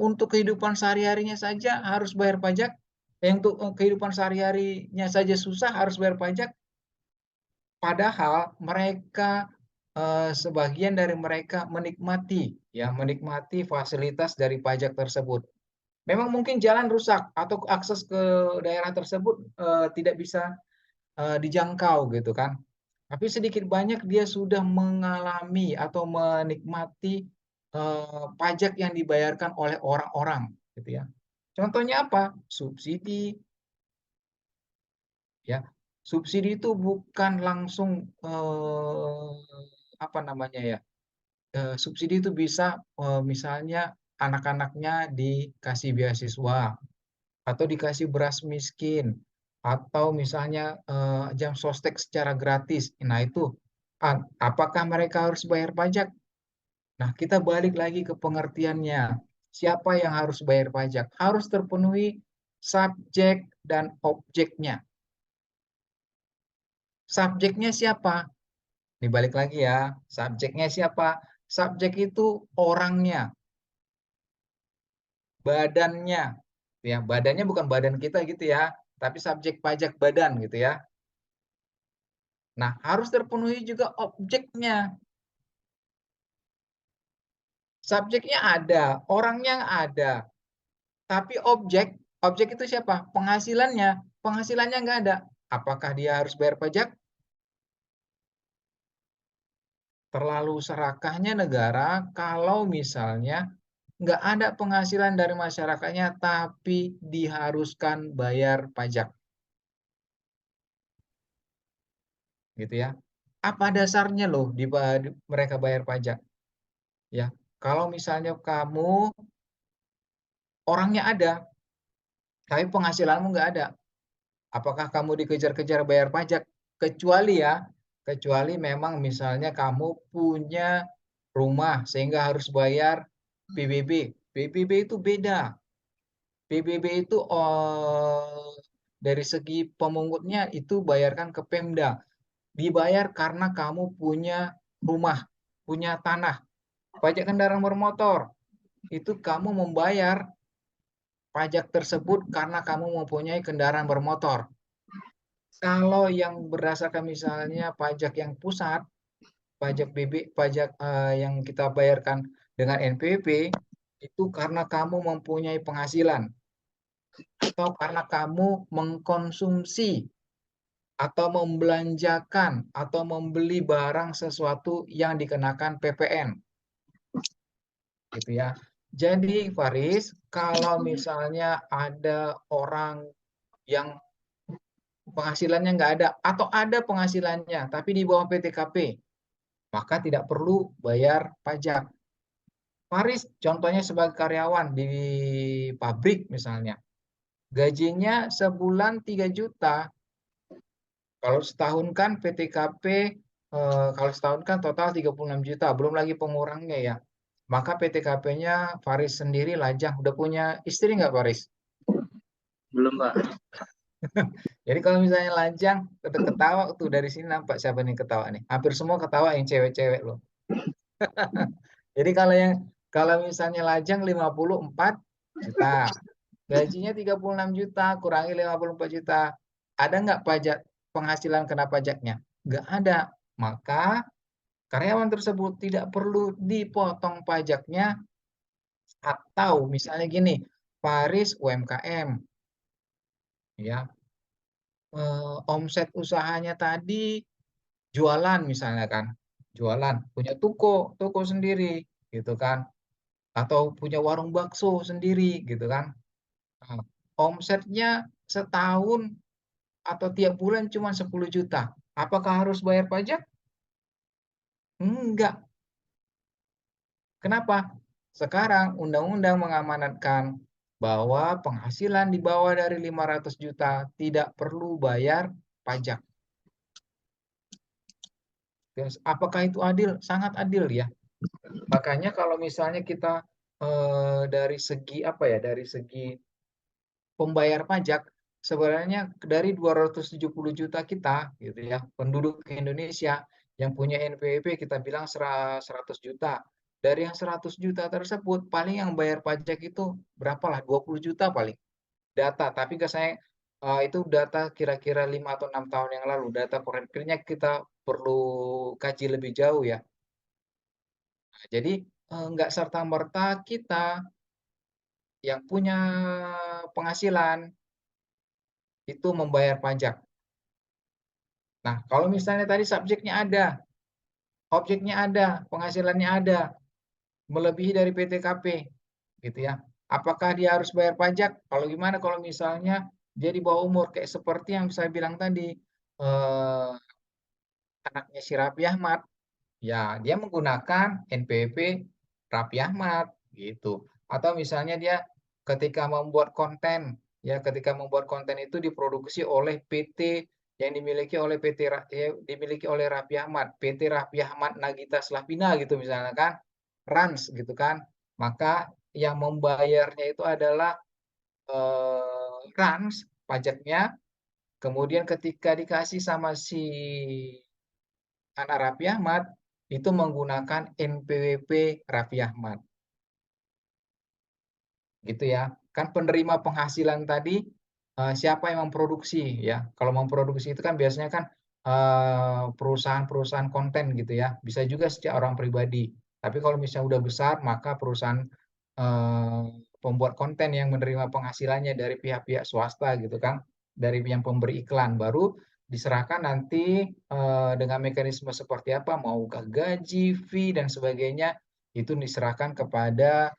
untuk kehidupan sehari-harinya saja harus bayar pajak? Yang untuk kehidupan sehari-harinya saja susah harus bayar pajak? Padahal mereka sebagian dari mereka menikmati fasilitas dari pajak tersebut. Memang mungkin jalan rusak atau akses ke daerah tersebut tidak bisa dijangkau gitu kan. Tapi sedikit banyak dia sudah mengalami atau menikmati pajak yang dibayarkan oleh orang-orang gitu ya. Contohnya apa? Subsidi. Ya. Subsidi itu bukan langsung subsidi itu bisa misalnya anak-anaknya dikasih beasiswa atau dikasih beras miskin atau misalnya jam sostek secara gratis. Nah, itu apakah mereka harus bayar pajak? Nah, kita balik lagi ke pengertiannya. Siapa yang harus bayar pajak? Harus terpenuhi subjek dan objeknya. Subjeknya siapa? Ini balik lagi ya. Subjeknya siapa? Subjek itu orangnya, badannya. Ya, badannya bukan badan kita gitu ya, tapi subjek pajak badan gitu ya. Nah, harus terpenuhi juga objeknya. Subjeknya ada, orangnya ada. Tapi objek itu siapa? Penghasilannya. Penghasilannya nggak ada. Apakah dia harus bayar pajak? Terlalu serakahnya negara kalau misalnya nggak ada penghasilan dari masyarakatnya tapi diharuskan bayar pajak. Gitu ya. Apa dasarnya loh mereka bayar pajak? Ya, kalau misalnya kamu orangnya ada tapi penghasilanmu nggak ada, apakah kamu dikejar-kejar bayar pajak? Kecuali memang misalnya kamu punya rumah sehingga harus bayar PBB. PBB itu beda. PBB itu dari segi pemungutnya itu bayarkan ke Pemda. Dibayar karena kamu punya rumah, punya tanah. Pajak kendaraan bermotor itu kamu membayar pajak tersebut karena kamu mempunyai kendaraan bermotor. Kalau yang berdasarkan misalnya pajak yang pusat, pajak yang kita bayarkan dengan NPWP itu karena kamu mempunyai penghasilan atau karena kamu mengkonsumsi atau membelanjakan atau membeli barang sesuatu yang dikenakan PPN. Gitu ya. Jadi Faris, kalau misalnya ada orang yang penghasilannya nggak ada atau ada penghasilannya tapi di bawah PTKP, maka tidak perlu bayar pajak. Faris contohnya sebagai karyawan di pabrik misalnya, gajinya sebulan 3 juta. Kalau setahun kan PTKP, kalau setahun kan total 36 juta, belum lagi pengurangnya ya. Maka PTKP-nya Faris sendiri lajang. Udah punya istri nggak Faris? Belum, Pak. Jadi kalau misalnya lajang, ketawa tuh dari sini nampak siapa nih ketawa nih. Hampir semua ketawa yang cewek-cewek loh. Jadi kalau misalnya lajang 54 juta, gajinya 36 juta, kurangi 54 juta. Ada nggak pajak penghasilan kena pajaknya? Nggak ada. Maka karyawan tersebut tidak perlu dipotong pajaknya Atau misalnya gini, Faris UMKM, ya, omset usahanya tadi jualan misalnya kan, jualan, punya toko sendiri, gitu kan, atau punya warung bakso sendiri, gitu kan. Nah, omsetnya setahun atau tiap bulan cuma 10 juta. Apakah harus bayar pajak? Enggak. Kenapa? Sekarang undang-undang mengamanatkan bahwa penghasilan di bawah dari 500 juta tidak perlu bayar pajak. Terus, apakah itu adil? Sangat adil ya. Makanya kalau misalnya kita dari segi apa ya? Dari segi pembayar pajak, sebenarnya dari 270 juta kita gitu ya, penduduk Indonesia yang punya NPWP kita bilang 100 juta. Dari yang 100 juta tersebut paling yang bayar pajak itu berapalah, 20 juta paling. Data, tapi ke saya itu data kira-kira 5 atau 6 tahun yang lalu. Data konkretnya kita perlu kaji lebih jauh ya. Nah, jadi nggak serta-merta kita yang punya penghasilan itu membayar pajak. Nah, kalau misalnya tadi subjeknya ada, objeknya ada, penghasilannya ada, melebihi dari PTKP, gitu ya. Apakah dia harus bayar pajak? Kalau gimana kalau misalnya dia di bawah umur, kayak seperti yang saya bilang tadi, anaknya si Raffi Ahmad, ya dia menggunakan NPWP Raffi Ahmad, gitu. Atau misalnya dia ketika membuat konten, ya ketika membuat konten itu diproduksi oleh PT yang dimiliki oleh dimiliki oleh Raffi Ahmad, PT Raffi Ahmad Nagita Slavina gitu misalnya kan, Rans gitu kan, maka yang membayarnya itu adalah Rans pajaknya, kemudian ketika dikasih sama si anak Raffi Ahmad itu menggunakan NPWP Raffi Ahmad. Gitu ya. Kan penerima penghasilan tadi siapa yang memproduksi ya. Kalau memproduksi itu kan biasanya kan perusahaan-perusahaan konten gitu ya. Bisa juga setiap orang pribadi. Tapi kalau misalnya udah besar maka perusahaan pembuat konten yang menerima penghasilannya dari pihak-pihak swasta gitu kan. Dari yang pemberi iklan baru diserahkan nanti dengan mekanisme seperti apa, mau gaji, fee dan sebagainya itu diserahkan kepada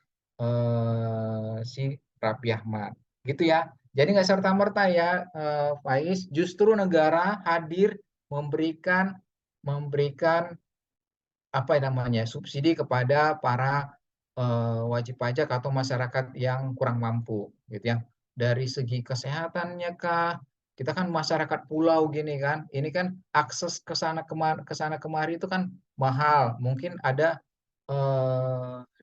si Raffi Ahmad gitu ya. Jadi nggak serta-merta ya Faiz, justru negara hadir memberikan apa namanya subsidi kepada para wajib pajak atau masyarakat yang kurang mampu gitu ya. Dari segi kesehatannya kah, kita kan masyarakat pulau gini kan, ini kan akses ke sana kemari itu kan mahal. Mungkin ada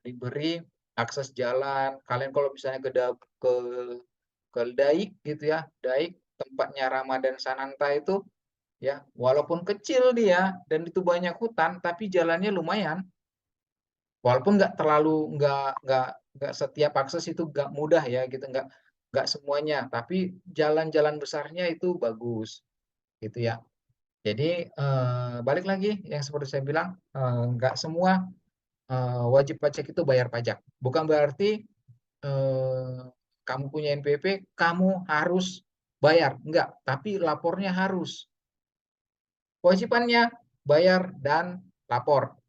diberi akses jalan. Kalian kalau misalnya ke Daik gitu ya, Daik tempatnya Ramadan Sananta itu ya, walaupun kecil dia dan itu banyak hutan, tapi jalannya lumayan. Walaupun nggak setiap akses itu nggak mudah ya gitu, nggak semuanya, tapi jalan-jalan besarnya itu bagus gitu ya. Jadi balik lagi yang seperti saya bilang, nggak semua wajib pajak itu bayar pajak. Bukan berarti kamu punya NPWP, kamu harus bayar. Enggak, tapi lapornya harus. Kewajibannya bayar dan lapor.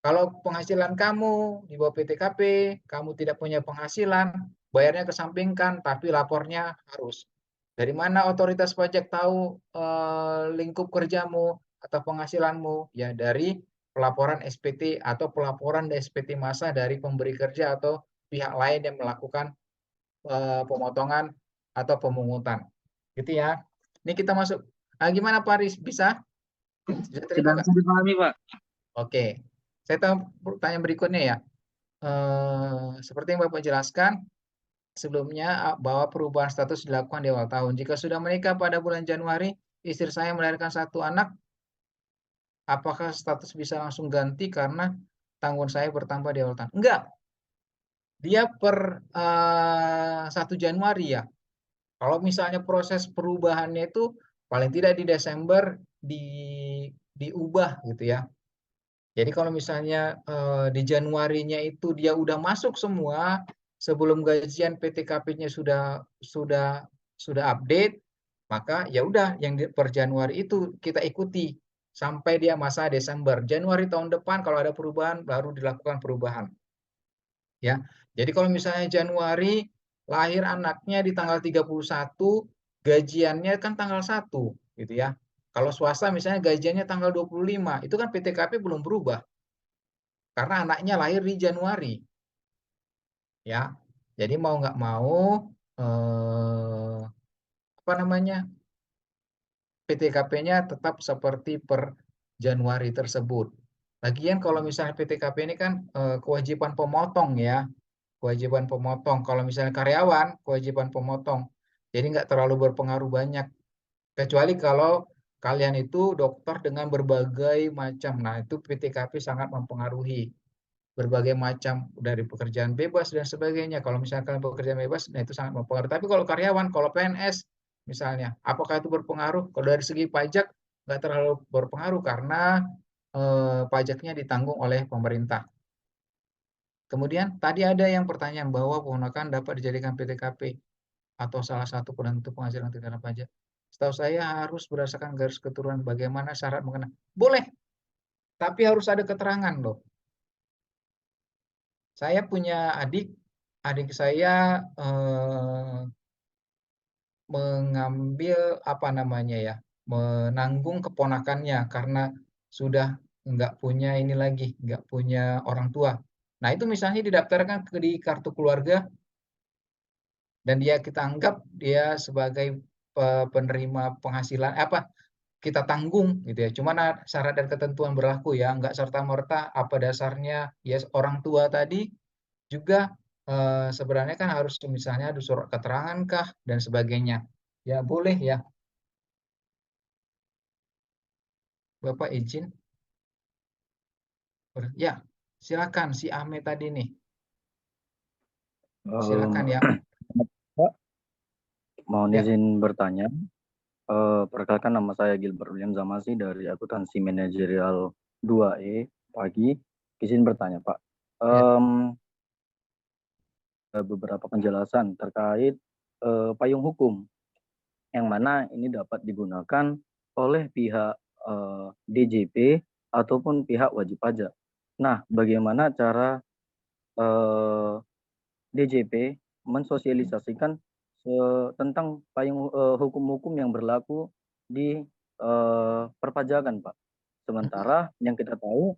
Kalau penghasilan kamu di bawah PTKP, kamu tidak punya penghasilan, bayarnya kesampingkan, tapi lapornya harus. Dari mana otoritas pajak tahu lingkup kerjamu atau penghasilanmu? Ya dari pelaporan SPT atau pelaporan SPT massa dari pemberi kerja atau pihak lain yang melakukan pemotongan atau pemungutan. Gitu ya. Ini kita masuk. Nah, gimana Pak Aris? Bisa? Sudah bisa dipahami, Pak. Oke. Saya tahu pertanyaan berikutnya ya. Seperti yang Bapak jelaskan, sebelumnya bahwa perubahan status dilakukan di awal tahun. Jika sudah menikah pada bulan Januari, istri saya melahirkan 1 anak, apakah status bisa langsung ganti karena tanggungan saya bertambah di awal tahun? Enggak. Dia per 1 Januari ya. Kalau misalnya proses perubahannya itu paling tidak di Desember diubah gitu ya. Jadi kalau misalnya di Januarinya itu dia udah masuk semua, sebelum gajian PTKP-nya sudah update, maka ya udah yang per Januari itu kita ikuti sampai dia masa Desember. Januari tahun depan kalau ada perubahan baru dilakukan perubahan. Ya. Jadi kalau misalnya Januari lahir anaknya di tanggal 31, gajiannya kan tanggal 1 gitu ya. Kalau swasta misalnya gajiannya tanggal 25, itu kan PTKP belum berubah karena anaknya lahir di Januari. Ya. Jadi mau nggak mau apa namanya? PTKP-nya tetap seperti per Januari tersebut. Lagian kalau misalnya PTKP ini kan kewajiban pemotong ya. Kewajiban pemotong. Kalau misalnya karyawan, kewajiban pemotong. Jadi nggak terlalu berpengaruh banyak. Kecuali kalau kalian itu dokter dengan berbagai macam. Nah, itu PTKP sangat mempengaruhi. Berbagai macam dari pekerjaan bebas dan sebagainya. Kalau misalnya kalian pekerjaan bebas, nah itu sangat mempengaruhi. Tapi kalau karyawan, kalau PNS misalnya, apakah itu berpengaruh? Kalau dari segi pajak, nggak terlalu berpengaruh karena pajaknya ditanggung oleh pemerintah. Kemudian tadi ada yang pertanyaan bahwa ponakan dapat dijadikan PTKP atau salah satu penentu penghasilan tidak kena pajak. Setahu saya harus berdasarkan garis keturunan bagaimana syarat mengenai. Boleh, tapi harus ada keterangan loh. Saya punya adik saya mengambil apa namanya ya, menanggung keponakannya karena sudah nggak punya ini lagi, nggak punya orang tua. Nah itu misalnya didaftarkan di kartu keluarga dan kita anggap dia sebagai penerima penghasilan apa kita tanggung gitu ya. Cuman syarat dan ketentuan berlaku ya, nggak serta merta apa dasarnya ya orang tua tadi juga sebenarnya kan harus misalnya ada surat keterangan kah dan sebagainya. Ya boleh ya. Bapak izin. Ya, silakan si Ame tadi nih. Silakan ya. Pak, mohon Ya. izin bertanya. Perkenalkan nama saya Gilbert William Zamasi dari Akuntansi Manajerial 2E pagi. Izin bertanya, Pak. Ada beberapa penjelasan terkait payung hukum yang mana ini dapat digunakan oleh pihak DJP ataupun pihak wajib pajak. Nah, bagaimana cara DJP mensosialisasikan tentang payung hukum-hukum yang berlaku di perpajakan, Pak. Sementara yang kita tahu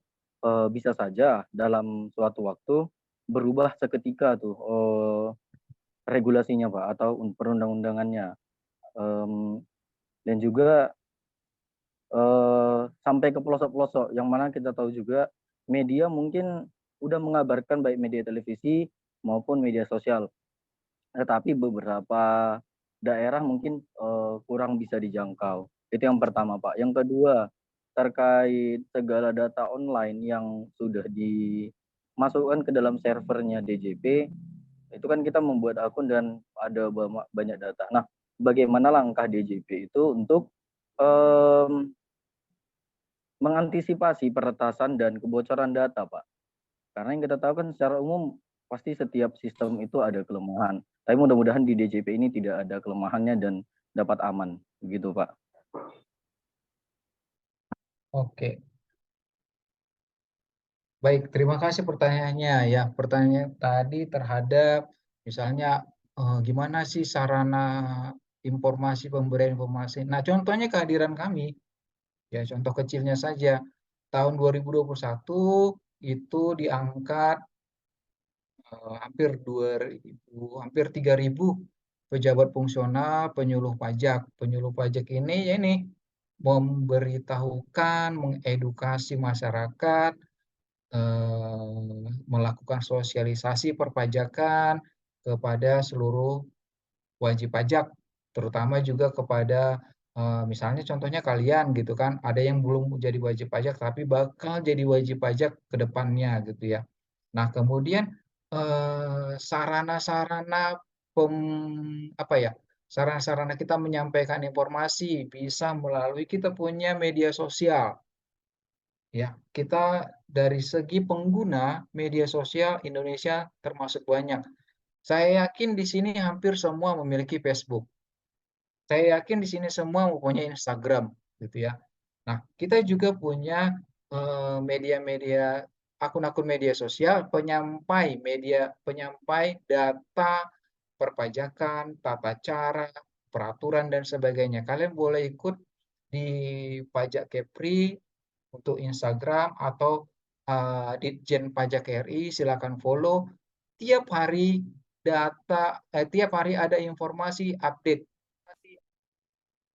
bisa saja dalam suatu waktu berubah seketika tuh regulasinya, Pak, atau perundang-undangannya. Dan juga sampai ke pelosok-pelosok yang mana kita tahu juga media mungkin udah mengabarkan baik media televisi maupun media sosial. Tetapi beberapa daerah mungkin kurang bisa dijangkau. Itu yang pertama, Pak. Yang kedua, terkait segala data online yang sudah dimasukkan ke dalam servernya DJP, itu kan kita membuat akun dan ada banyak data. Nah, bagaimana langkah DJP itu untuk mengantisipasi peretasan dan kebocoran data, Pak? Karena yang kita tahu kan secara umum pasti setiap sistem itu ada kelemahan. Tapi mudah-mudahan di DJP ini tidak ada kelemahannya dan dapat aman. Begitu, Pak. Oke. Baik, terima kasih pertanyaannya ya. Pertanyaan tadi terhadap misalnya gimana sih sarana informasi pemberian informasi. Nah, contohnya kehadiran kami. Ya, contoh kecilnya saja. Tahun 2021 itu diangkat hampir 3.000 pejabat fungsional penyuluh pajak. Penyuluh pajak ini ya ini memberitahukan, mengedukasi masyarakat, melakukan sosialisasi perpajakan kepada seluruh wajib pajak, terutama juga kepada misalnya contohnya kalian gitu kan, ada yang belum jadi wajib pajak tapi bakal jadi wajib pajak ke depannya gitu ya. Nah, kemudian sarana-sarana sarana-sarana kita menyampaikan informasi bisa melalui kita punya media sosial. Ya, kita dari segi pengguna media sosial Indonesia termasuk banyak. Saya yakin di sini hampir semua memiliki Facebook. Saya yakin di sini semua mempunyai Instagram, gitu ya. Nah, kita juga punya media-media, akun-akun media sosial penyampai data perpajakan, tata cara, peraturan dan sebagainya. Kalian boleh ikut di Pajak Kepri untuk Instagram atau Ditjen Pajak RI, silakan follow. Tiap hari tiap hari ada informasi update.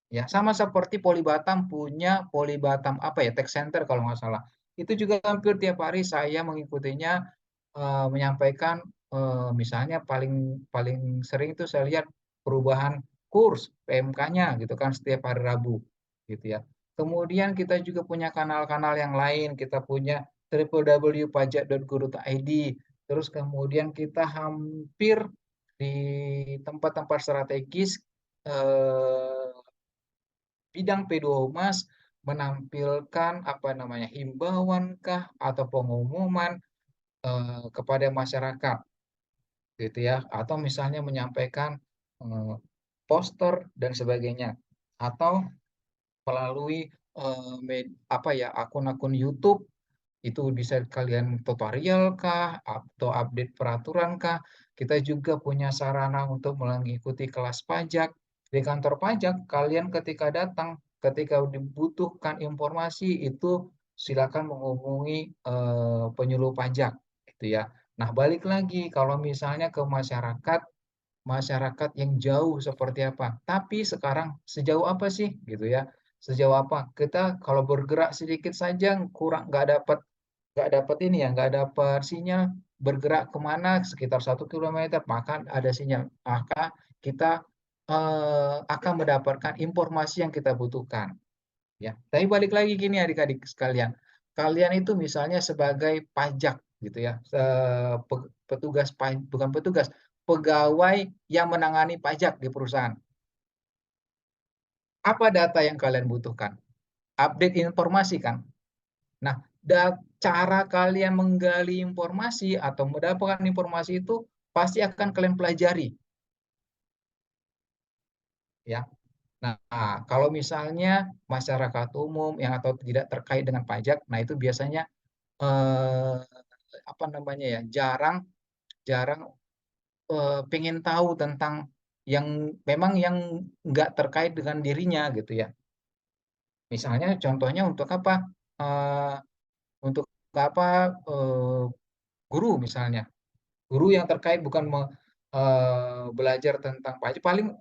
Ya, sama seperti Polibatam punya Polibatam apa ya, Tech Center kalau nggak salah. Itu juga hampir tiap hari saya mengikutinya, menyampaikan misalnya paling paling sering itu saya lihat perubahan kurs PMK-nya gitu kan setiap hari Rabu gitu ya. Kemudian kita juga punya kanal-kanal yang lain, kita punya www.pajak.go.id, terus kemudian kita hampir di tempat-tempat strategis bidang P2 Humas menampilkan apa namanya himbauan kah atau pengumuman kepada masyarakat gitu ya, atau misalnya menyampaikan eh, poster dan sebagainya, atau melalui apa ya, akun-akun YouTube itu bisa kalian tutorial kah atau update peraturan kah. Kita juga punya sarana untuk mengikuti kelas pajak di kantor pajak. Kalian ketika datang, ketika dibutuhkan informasi itu silakan menghubungi penyuluh pajak gitu ya. Nah, balik lagi kalau misalnya ke masyarakat, masyarakat yang jauh seperti apa. Tapi sekarang sejauh apa sih gitu ya? Sejauh apa kita kalau bergerak sedikit saja kurang nggak dapat ini ya, nggak dapat sinyal, bergerak kemana sekitar 1 kilometer maka ada sinyal, maka kita akan mendapatkan informasi yang kita butuhkan ya. Tapi balik lagi gini adik-adik sekalian, kalian itu misalnya sebagai pajak gitu ya, petugas bukan petugas, pegawai yang menangani pajak di perusahaan. Apa data yang kalian butuhkan? Update informasi kan? Nah, cara kalian menggali informasi atau mendapatkan informasi itu pasti akan kalian pelajari. Ya. Nah, kalau misalnya masyarakat umum yang atau tidak terkait dengan pajak, nah itu biasanya eh, apa namanya ya, jarang jarang pengen tahu tentang yang memang yang nggak terkait dengan dirinya gitu ya. Misalnya contohnya untuk apa? Eh, untuk apa? Guru misalnya. Guru yang terkait bukan belajar tentang pajak, paling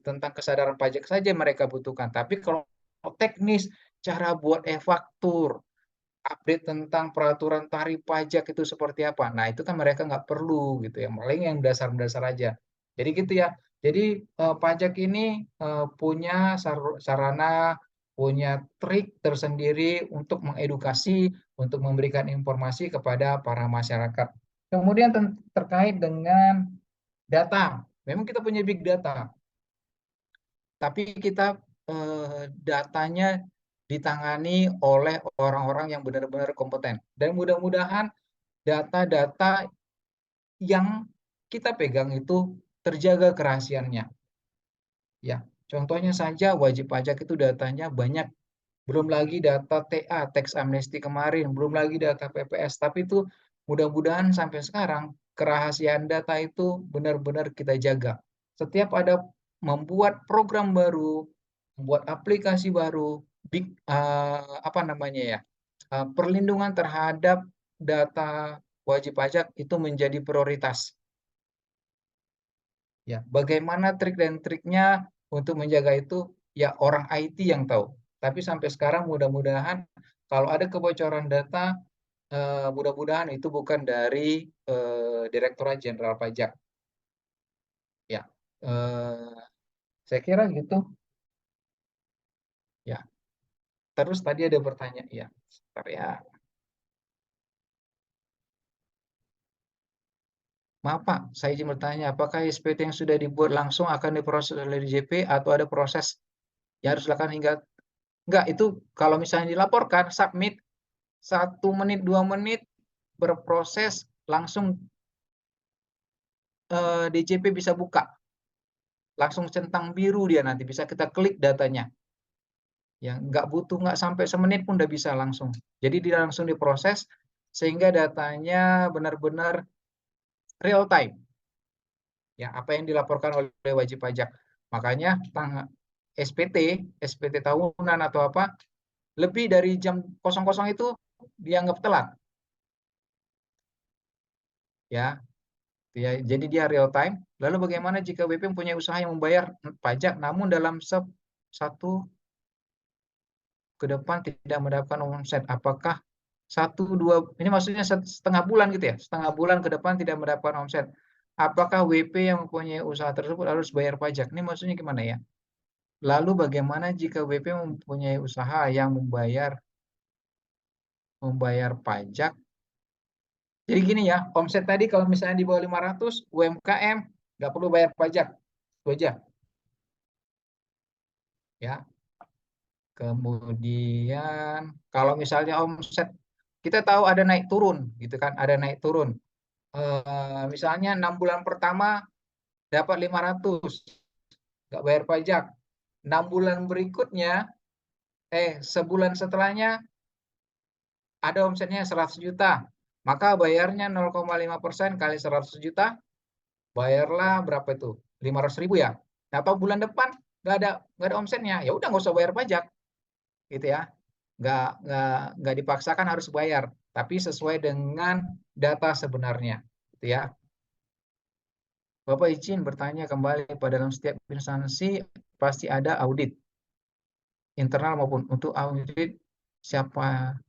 tentang kesadaran pajak saja mereka butuhkan. Tapi kalau teknis, cara buat e-faktur, update tentang peraturan tarif pajak itu seperti apa, nah itu kan mereka nggak perlu gitu ya, paling yang dasar-dasar aja. Jadi gitu ya. Jadi pajak ini punya sarana, punya trik tersendiri untuk mengedukasi, untuk memberikan informasi kepada para masyarakat. Kemudian terkait dengan data, memang kita punya big data, tapi kita datanya ditangani oleh orang-orang yang benar-benar kompeten. Dan mudah-mudahan data-data yang kita pegang itu terjaga kerahasiaannya. Ya, contohnya saja wajib pajak itu datanya banyak. Belum lagi data TA, tax amnesty kemarin, belum lagi data PPS. Tapi itu mudah-mudahan sampai sekarang kerahasiaan data itu benar-benar kita jaga. Setiap ada membuat program baru, membuat aplikasi baru, apa namanya ya, perlindungan terhadap data wajib pajak itu menjadi prioritas. Ya, bagaimana trik dan triknya untuk menjaga itu ya orang IT yang tahu. Tapi sampai sekarang mudah-mudahan kalau ada kebocoran data, mudah-mudahan itu bukan dari Direktorat Jenderal Pajak. Ya, saya kira gitu. Ya, terus tadi ada pertanyaan, ya, sebentar ya. Maaf Pak, saya izin bertanya, apakah SPT yang sudah dibuat langsung akan diproses oleh DJP atau ada proses yang harus dilakukan hingga enggak, itu kalau misalnya dilaporkan submit 1 menit 2 menit berproses langsung DJP bisa buka. Langsung centang biru dia nanti bisa kita klik datanya. Ya, nggak sampai semenit pun udah bisa langsung. Jadi dia langsung diproses sehingga datanya benar-benar real time. Ya, apa yang dilaporkan oleh wajib pajak. Makanya SPT tahunan atau apa, lebih dari jam 00 itu dianggap telat. Ya, jadi dia real time. Lalu bagaimana jika WP mempunyai usaha yang membayar pajak namun dalam satu ke depan tidak mendapatkan omset? Apakah 1-2 ini maksudnya setengah bulan gitu ya? Setengah bulan ke depan tidak mendapatkan omset. Apakah WP yang mempunyai usaha tersebut harus bayar pajak? Ini maksudnya gimana ya? Lalu bagaimana jika WP mempunyai usaha yang membayar pajak? Jadi gini ya, omset tadi kalau misalnya di bawah 500 UMKM nggak perlu bayar pajak, itu aja. Ya. Kemudian kalau misalnya omset kita tahu ada naik turun, gitu kan? Ada naik turun. Misalnya 6 bulan pertama dapat 500, nggak bayar pajak. 6 bulan berikutnya, sebulan setelahnya ada omsetnya 100 juta. Maka bayarnya 0,5% kali 100 juta, bayarlah berapa itu? 500.000 ya. Nah, atau bulan depan nggak ada omsetnya, ya udah nggak usah bayar pajak, gitu ya. Nggak dipaksakan harus bayar, tapi sesuai dengan data sebenarnya, gitu ya. Bapak izin bertanya kembali, pada dalam setiap instansi pasti ada audit internal maupun untuk audit siapa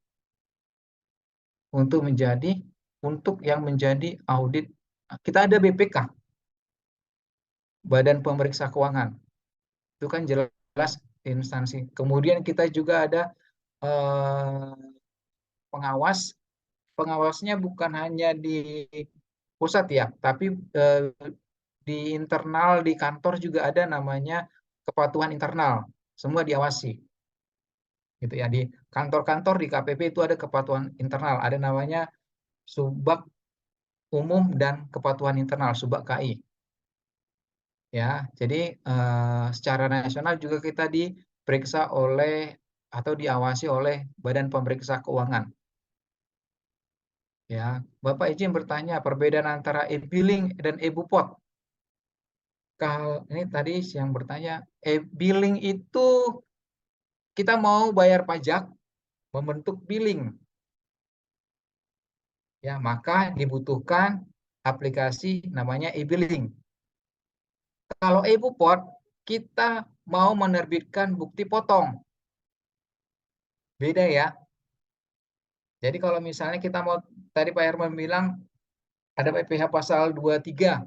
untuk yang menjadi audit. Kita ada BPK, Badan Pemeriksa Keuangan. Itu kan jelas instansi. Kemudian kita juga ada pengawas. Pengawasnya bukan hanya di pusat ya, tapi di internal di kantor juga ada namanya kepatuhan internal. Semua diawasi. Gitu ya, di kantor-kantor di KPP itu ada kepatuhan internal, ada namanya Subbak Umum dan Kepatuhan Internal, Subbak KI. Ya, jadi secara nasional juga kita diperiksa oleh atau diawasi oleh Badan Pemeriksa Keuangan. Ya, Bapak izin bertanya perbedaan antara e-billing dan e-bupot. Kalau ini tadi yang bertanya, e-billing itu kita mau bayar pajak membentuk billing. Ya, maka dibutuhkan aplikasi namanya e-billing. Kalau e-bupot, kita mau menerbitkan bukti potong. Beda ya. Jadi kalau misalnya kita mau, tadi Pak Herman bilang, ada PPh pasal 23,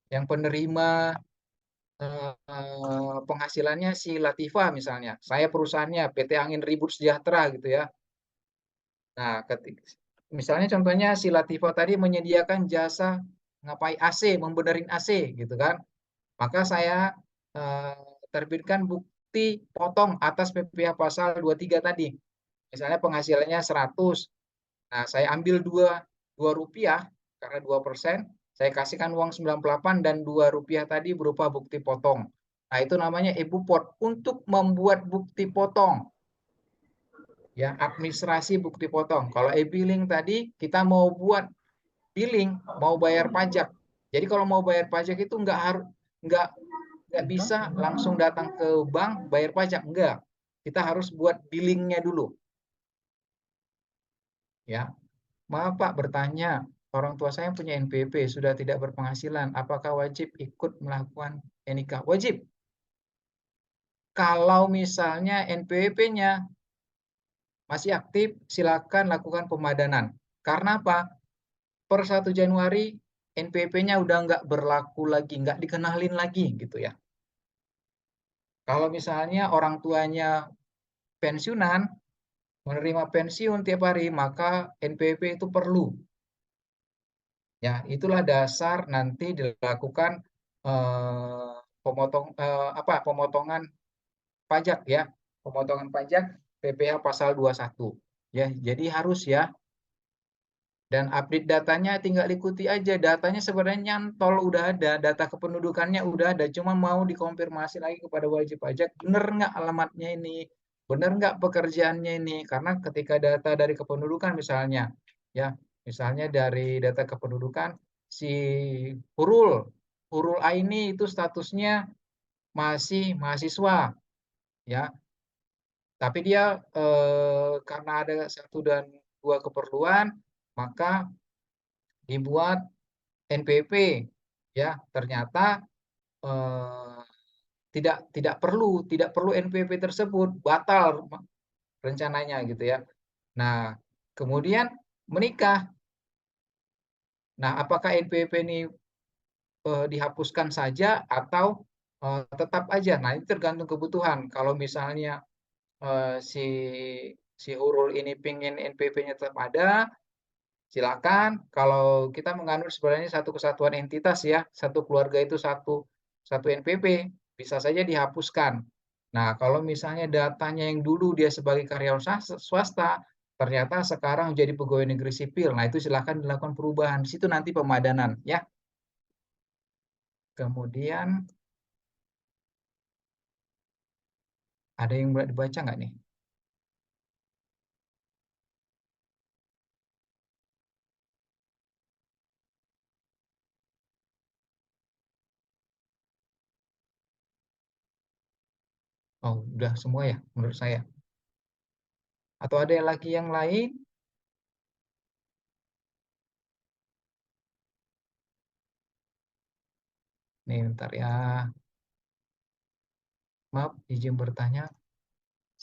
yang penerima penghasilannya si Latifah misalnya. Saya perusahaannya PT Angin Ribut Sejahtera gitu ya. Nah, misalnya contohnya si Latifah tadi menyediakan jasa ngapai AC, membenerin AC gitu kan. Maka saya terbitkan bukti potong atas PPh pasal 23 tadi. Misalnya penghasilannya 100. Nah, saya ambil 2 rupiah karena 2%, saya kasihkan uang 98 dan 2 rupiah tadi berupa bukti potong. Nah, itu namanya e-bupot untuk membuat bukti potong. Ya, administrasi bukti potong. Kalau e-billing tadi kita mau buat billing, mau bayar pajak. Jadi kalau mau bayar pajak itu nggak bisa langsung datang ke bank bayar pajak, enggak. Kita harus buat billingnya dulu. Ya, maaf Pak bertanya, orang tua saya punya NPWP sudah tidak berpenghasilan, apakah wajib ikut melakukan NIK? Wajib. Kalau misalnya NPWP-nya masih aktif, silakan lakukan pemadanan. Karena apa? Per 1 Januari NPWP-nya udah nggak berlaku lagi, nggak dikenalin lagi gitu ya. Kalau misalnya orang tuanya pensiunan, menerima pensiun tiap hari, maka NPWP itu perlu. Ya, itulah dasar nanti dilakukan pemotongan pajak ya. Pemotongan pajak PPh pasal 21. Ya, jadi harus ya. Dan update datanya tinggal ikuti aja. Datanya sebenarnya nyantol udah ada, data kependudukannya udah ada, cuma mau dikonfirmasi lagi kepada wajib pajak, bener nggak alamatnya ini, bener nggak pekerjaannya ini. Karena ketika data dari kependudukan misalnya, ya misalnya dari data kependudukan si Hurul Aini itu statusnya masih mahasiswa, ya. Tapi dia karena ada satu dan dua keperluan, maka dibuat NPWP, ya. Ternyata eh, tidak perlu NPWP tersebut, batal rencananya gitu ya. Nah, kemudian menikah. Nah, apakah NPWP ini dihapuskan saja atau tetap aja? Nah, itu tergantung kebutuhan. Kalau misalnya si Hurul ini pingin NPWP-nya tetap ada, silakan. Kalau kita menganut sebenarnya satu kesatuan entitas ya, satu keluarga itu satu NPWP, bisa saja dihapuskan. Nah, kalau misalnya datanya yang dulu dia sebagai karyawan swasta, ternyata sekarang jadi pegawai negeri sipil. Nah, itu silakan dilakukan perubahan. Di situ nanti pemadanan ya. Kemudian ada yang boleh dibaca nggak nih? Oh, udah semua ya menurut saya. Atau ada lagi yang lain? Nih, bentar ya. Maaf, izin bertanya.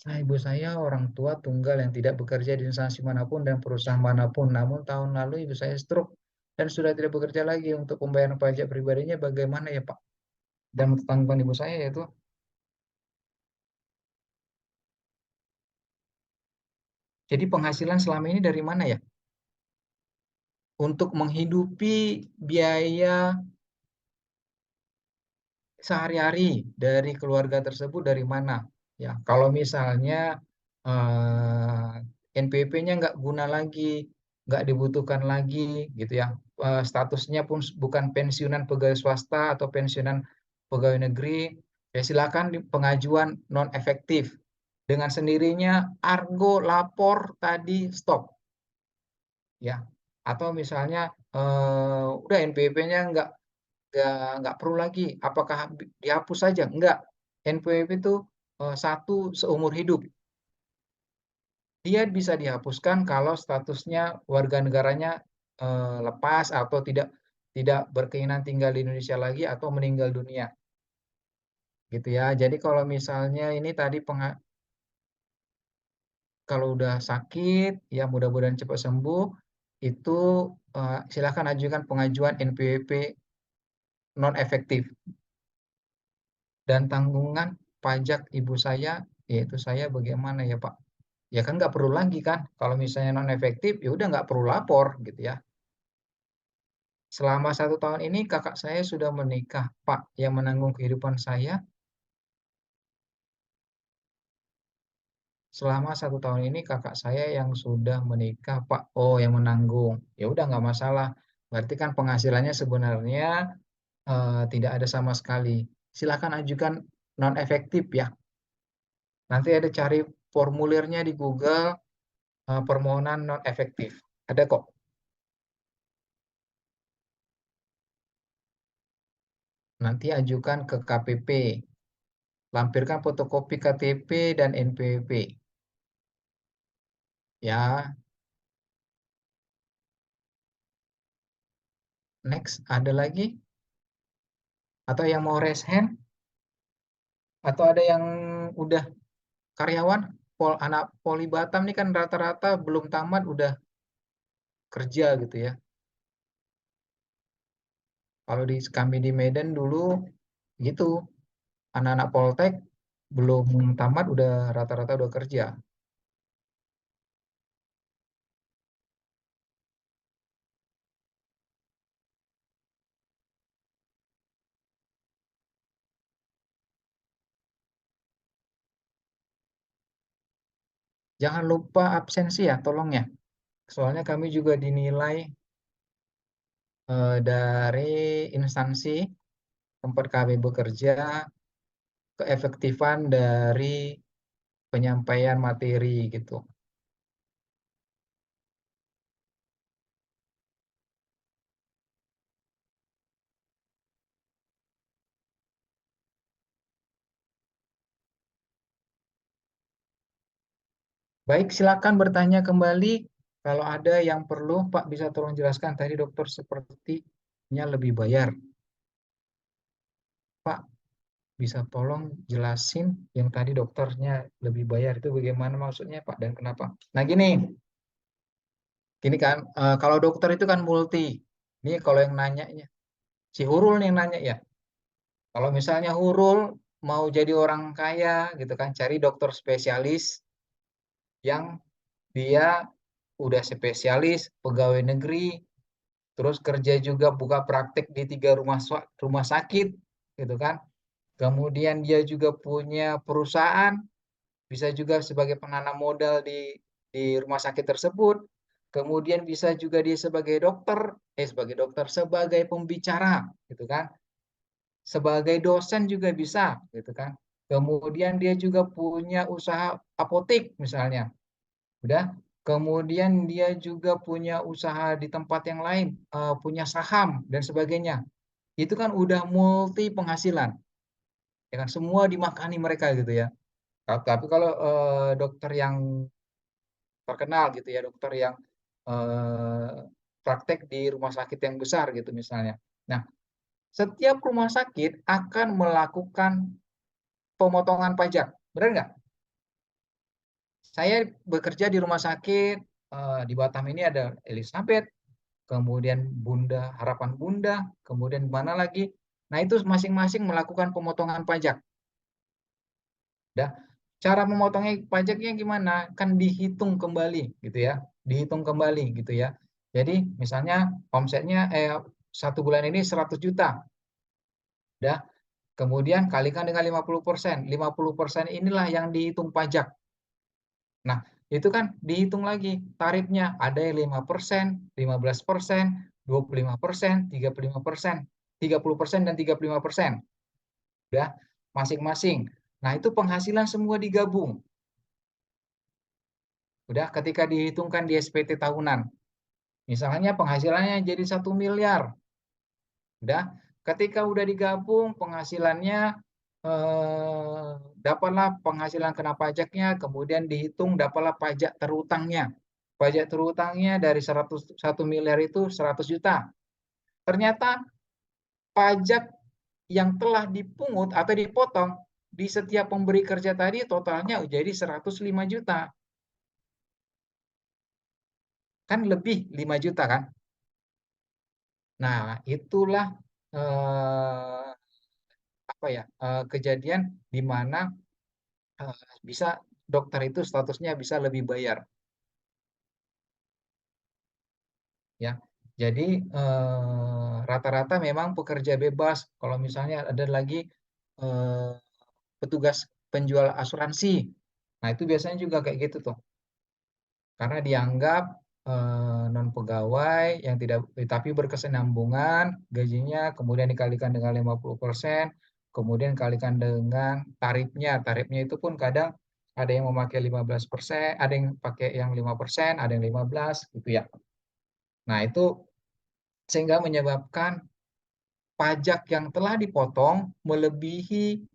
Ibu saya orang tua tunggal yang tidak bekerja di instansi manapun dan perusahaan manapun. Namun tahun lalu ibu saya stroke dan sudah tidak bekerja lagi. Untuk pembayaran pajak pribadinya bagaimana ya Pak? Dan tanggungan ibu saya yaitu, jadi penghasilan selama ini dari mana ya? Untuk menghidupi biaya sehari-hari dari keluarga tersebut dari mana? Ya, kalau misalnya NPWP-nya nggak guna lagi, nggak dibutuhkan lagi, gitu ya. Statusnya pun bukan pensiunan pegawai swasta atau pensiunan pegawai negeri, ya silakan pengajuan non efektif. Dengan sendirinya argo lapor tadi stop, ya. Atau misalnya udah NPWP-nya nggak perlu lagi. Apakah dihapus saja? Enggak. NPWP itu satu seumur hidup. Dia bisa dihapuskan kalau statusnya warga negaranya lepas atau tidak berkeinginan tinggal di Indonesia lagi atau meninggal dunia. Gitu ya. Jadi kalau misalnya ini tadi kalau udah sakit, ya mudah-mudahan cepat sembuh, itu silakan ajukan pengajuan NPWP non efektif. Dan tanggungan pajak ibu saya, yaitu saya bagaimana ya Pak? Ya kan nggak perlu lagi kan? Kalau misalnya non efektif, ya udah nggak perlu lapor gitu ya. Selama 1 tahun ini kakak saya sudah menikah, Pak, yang menanggung kehidupan saya. Selama 1 tahun ini kakak saya yang sudah menikah, Pak. Oh, yang menanggung. Ya udah nggak masalah. Berarti kan penghasilannya sebenarnya tidak ada sama sekali. Silakan ajukan non efektif ya. Nanti ada cari formulirnya di Google, permohonan non efektif. Ada kok. Nanti ajukan ke KPP. Lampirkan fotokopi KTP dan NPWP. Ya, next ada lagi? Atau yang mau raise hand? Atau ada yang udah karyawan? Anak Poli Batam ini kan rata-rata belum tamat udah kerja gitu ya. Kalau di kami di Medan dulu gitu, anak-anak Poltek belum tamat udah rata-rata udah kerja. Jangan lupa absensi ya, tolong ya. Soalnya kami juga dinilai dari instansi tempat kami bekerja, keefektifan dari penyampaian materi gitu. Baik, silakan bertanya kembali. Kalau ada yang perlu, Pak bisa tolong jelaskan. Tadi dokter sepertinya lebih bayar. Pak, bisa tolong jelasin yang tadi dokternya lebih bayar itu bagaimana maksudnya, Pak, dan kenapa? Nah, gini kan, kalau dokter itu kan multi. Ini kalau yang nanyanya, si Hurul nih yang nanya ya. Kalau misalnya Hurul mau jadi orang kaya gitu kan, cari dokter spesialis yang dia udah spesialis, pegawai negeri, terus kerja juga buka praktek di 3 rumah sakit, gitu kan. Kemudian dia juga punya perusahaan, bisa juga sebagai penanam modal di rumah sakit tersebut. Kemudian bisa juga dia sebagai pembicara, gitu kan. Sebagai dosen juga bisa, gitu kan. Kemudian dia juga punya usaha apotek misalnya. Udah. Kemudian dia juga punya usaha di tempat yang lain, punya saham dan sebagainya. Itu kan udah multi penghasilan. Ya kan semua dimakani mereka gitu ya. Tapi kalau dokter yang terkenal gitu ya, dokter yang praktek di rumah sakit yang besar gitu misalnya. Nah, setiap rumah sakit akan melakukan pemotongan pajak. Benar nggak? Saya bekerja di rumah sakit di Batam ini ada Elizabeth, kemudian Bunda Harapan Bunda, kemudian mana lagi? Nah, itu masing-masing melakukan pemotongan pajak. Dah, cara memotongnya pajaknya gimana? Kan dihitung kembali gitu ya. Dihitung kembali gitu ya. Jadi, misalnya omsetnya 1 bulan ini 100 juta. Dah, kemudian kalikan dengan 50%. 50% inilah yang dihitung pajak. Nah, itu kan dihitung lagi tarifnya. Ada yang 5%, 15%, 25%, 35%, 30% dan 35%. Udah, masing-masing. Nah, itu penghasilan semua digabung. Udah, ketika dihitungkan di SPT tahunan. Misalnya penghasilannya jadi 1 miliar. Udah, ketika udah digabung penghasilannya dapatlah penghasilan kena pajaknya, kemudian dihitung dapatlah pajak terutangnya. Pajak terutangnya dari 1 miliar itu 100 juta. Ternyata pajak yang telah dipungut atau dipotong di setiap pemberi kerja tadi totalnya jadi 105 juta. Kan lebih 5 juta kan? Nah, itulah kejadian di mana bisa dokter itu statusnya bisa lebih bayar. Ya, jadi rata-rata memang pekerja bebas. Kalau misalnya ada lagi petugas penjual asuransi, nah itu biasanya juga kayak gitu tuh, karena dianggap non pegawai yang tidak tapi berkesinambungan gajinya, kemudian dikalikan dengan 50%, kemudian kalikan dengan tarifnya. Tarifnya itu pun kadang ada yang memakai 15%, ada yang pakai yang 5%, ada yang 15 gitu ya. Nah, itu sehingga menyebabkan pajak yang telah dipotong melebihi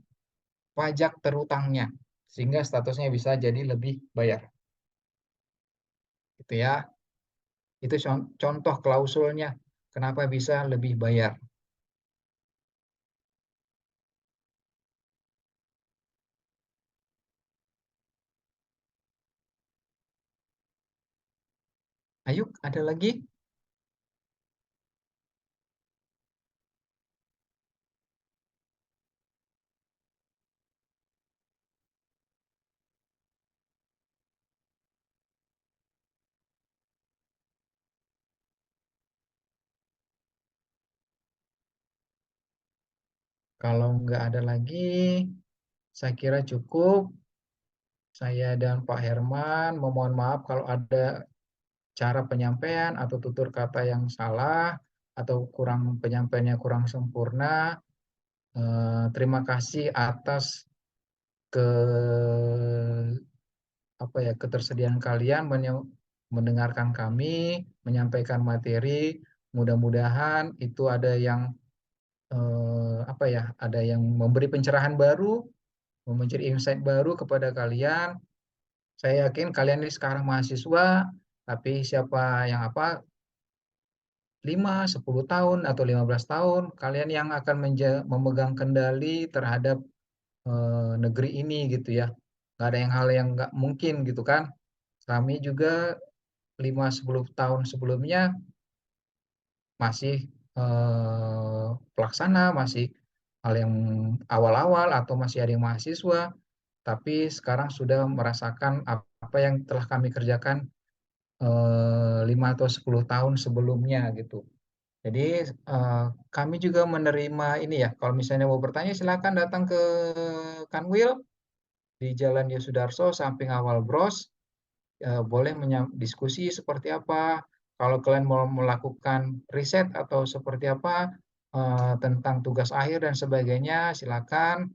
pajak terutangnya, sehingga statusnya bisa jadi lebih bayar. Gitu ya. Itu contoh klausulnya kenapa bisa lebih bayar. Ayo, ada lagi? Kalau nggak ada lagi, saya kira cukup. Saya dan Pak Herman memohon maaf kalau ada cara penyampaian atau tutur kata yang salah atau penyampaiannya kurang sempurna. Terima kasih atas ketersediaan kalian mendengarkan kami, menyampaikan materi. Mudah-mudahan itu ada yang ada yang memberi pencerahan baru, memberi insight baru kepada kalian. Saya yakin kalian ini sekarang mahasiswa, tapi siapa yang 5, 10 tahun atau 15 tahun, kalian yang akan memegang kendali terhadap negeri ini gitu ya. Nggak ada hal yang nggak mungkin gitu kan. Kami juga 5-10 tahun sebelumnya masih pelaksana, masih hal yang awal-awal atau masih ada yang mahasiswa, tapi sekarang sudah merasakan apa yang telah kami kerjakan 5 atau 10 tahun sebelumnya gitu. Jadi kami juga menerima ini ya, kalau misalnya mau bertanya silakan datang ke Kanwil di Jalan Yosudarso samping awal Bros. Boleh diskusi seperti apa. Kalau kalian mau melakukan riset atau seperti apa tentang tugas akhir dan sebagainya, silakan.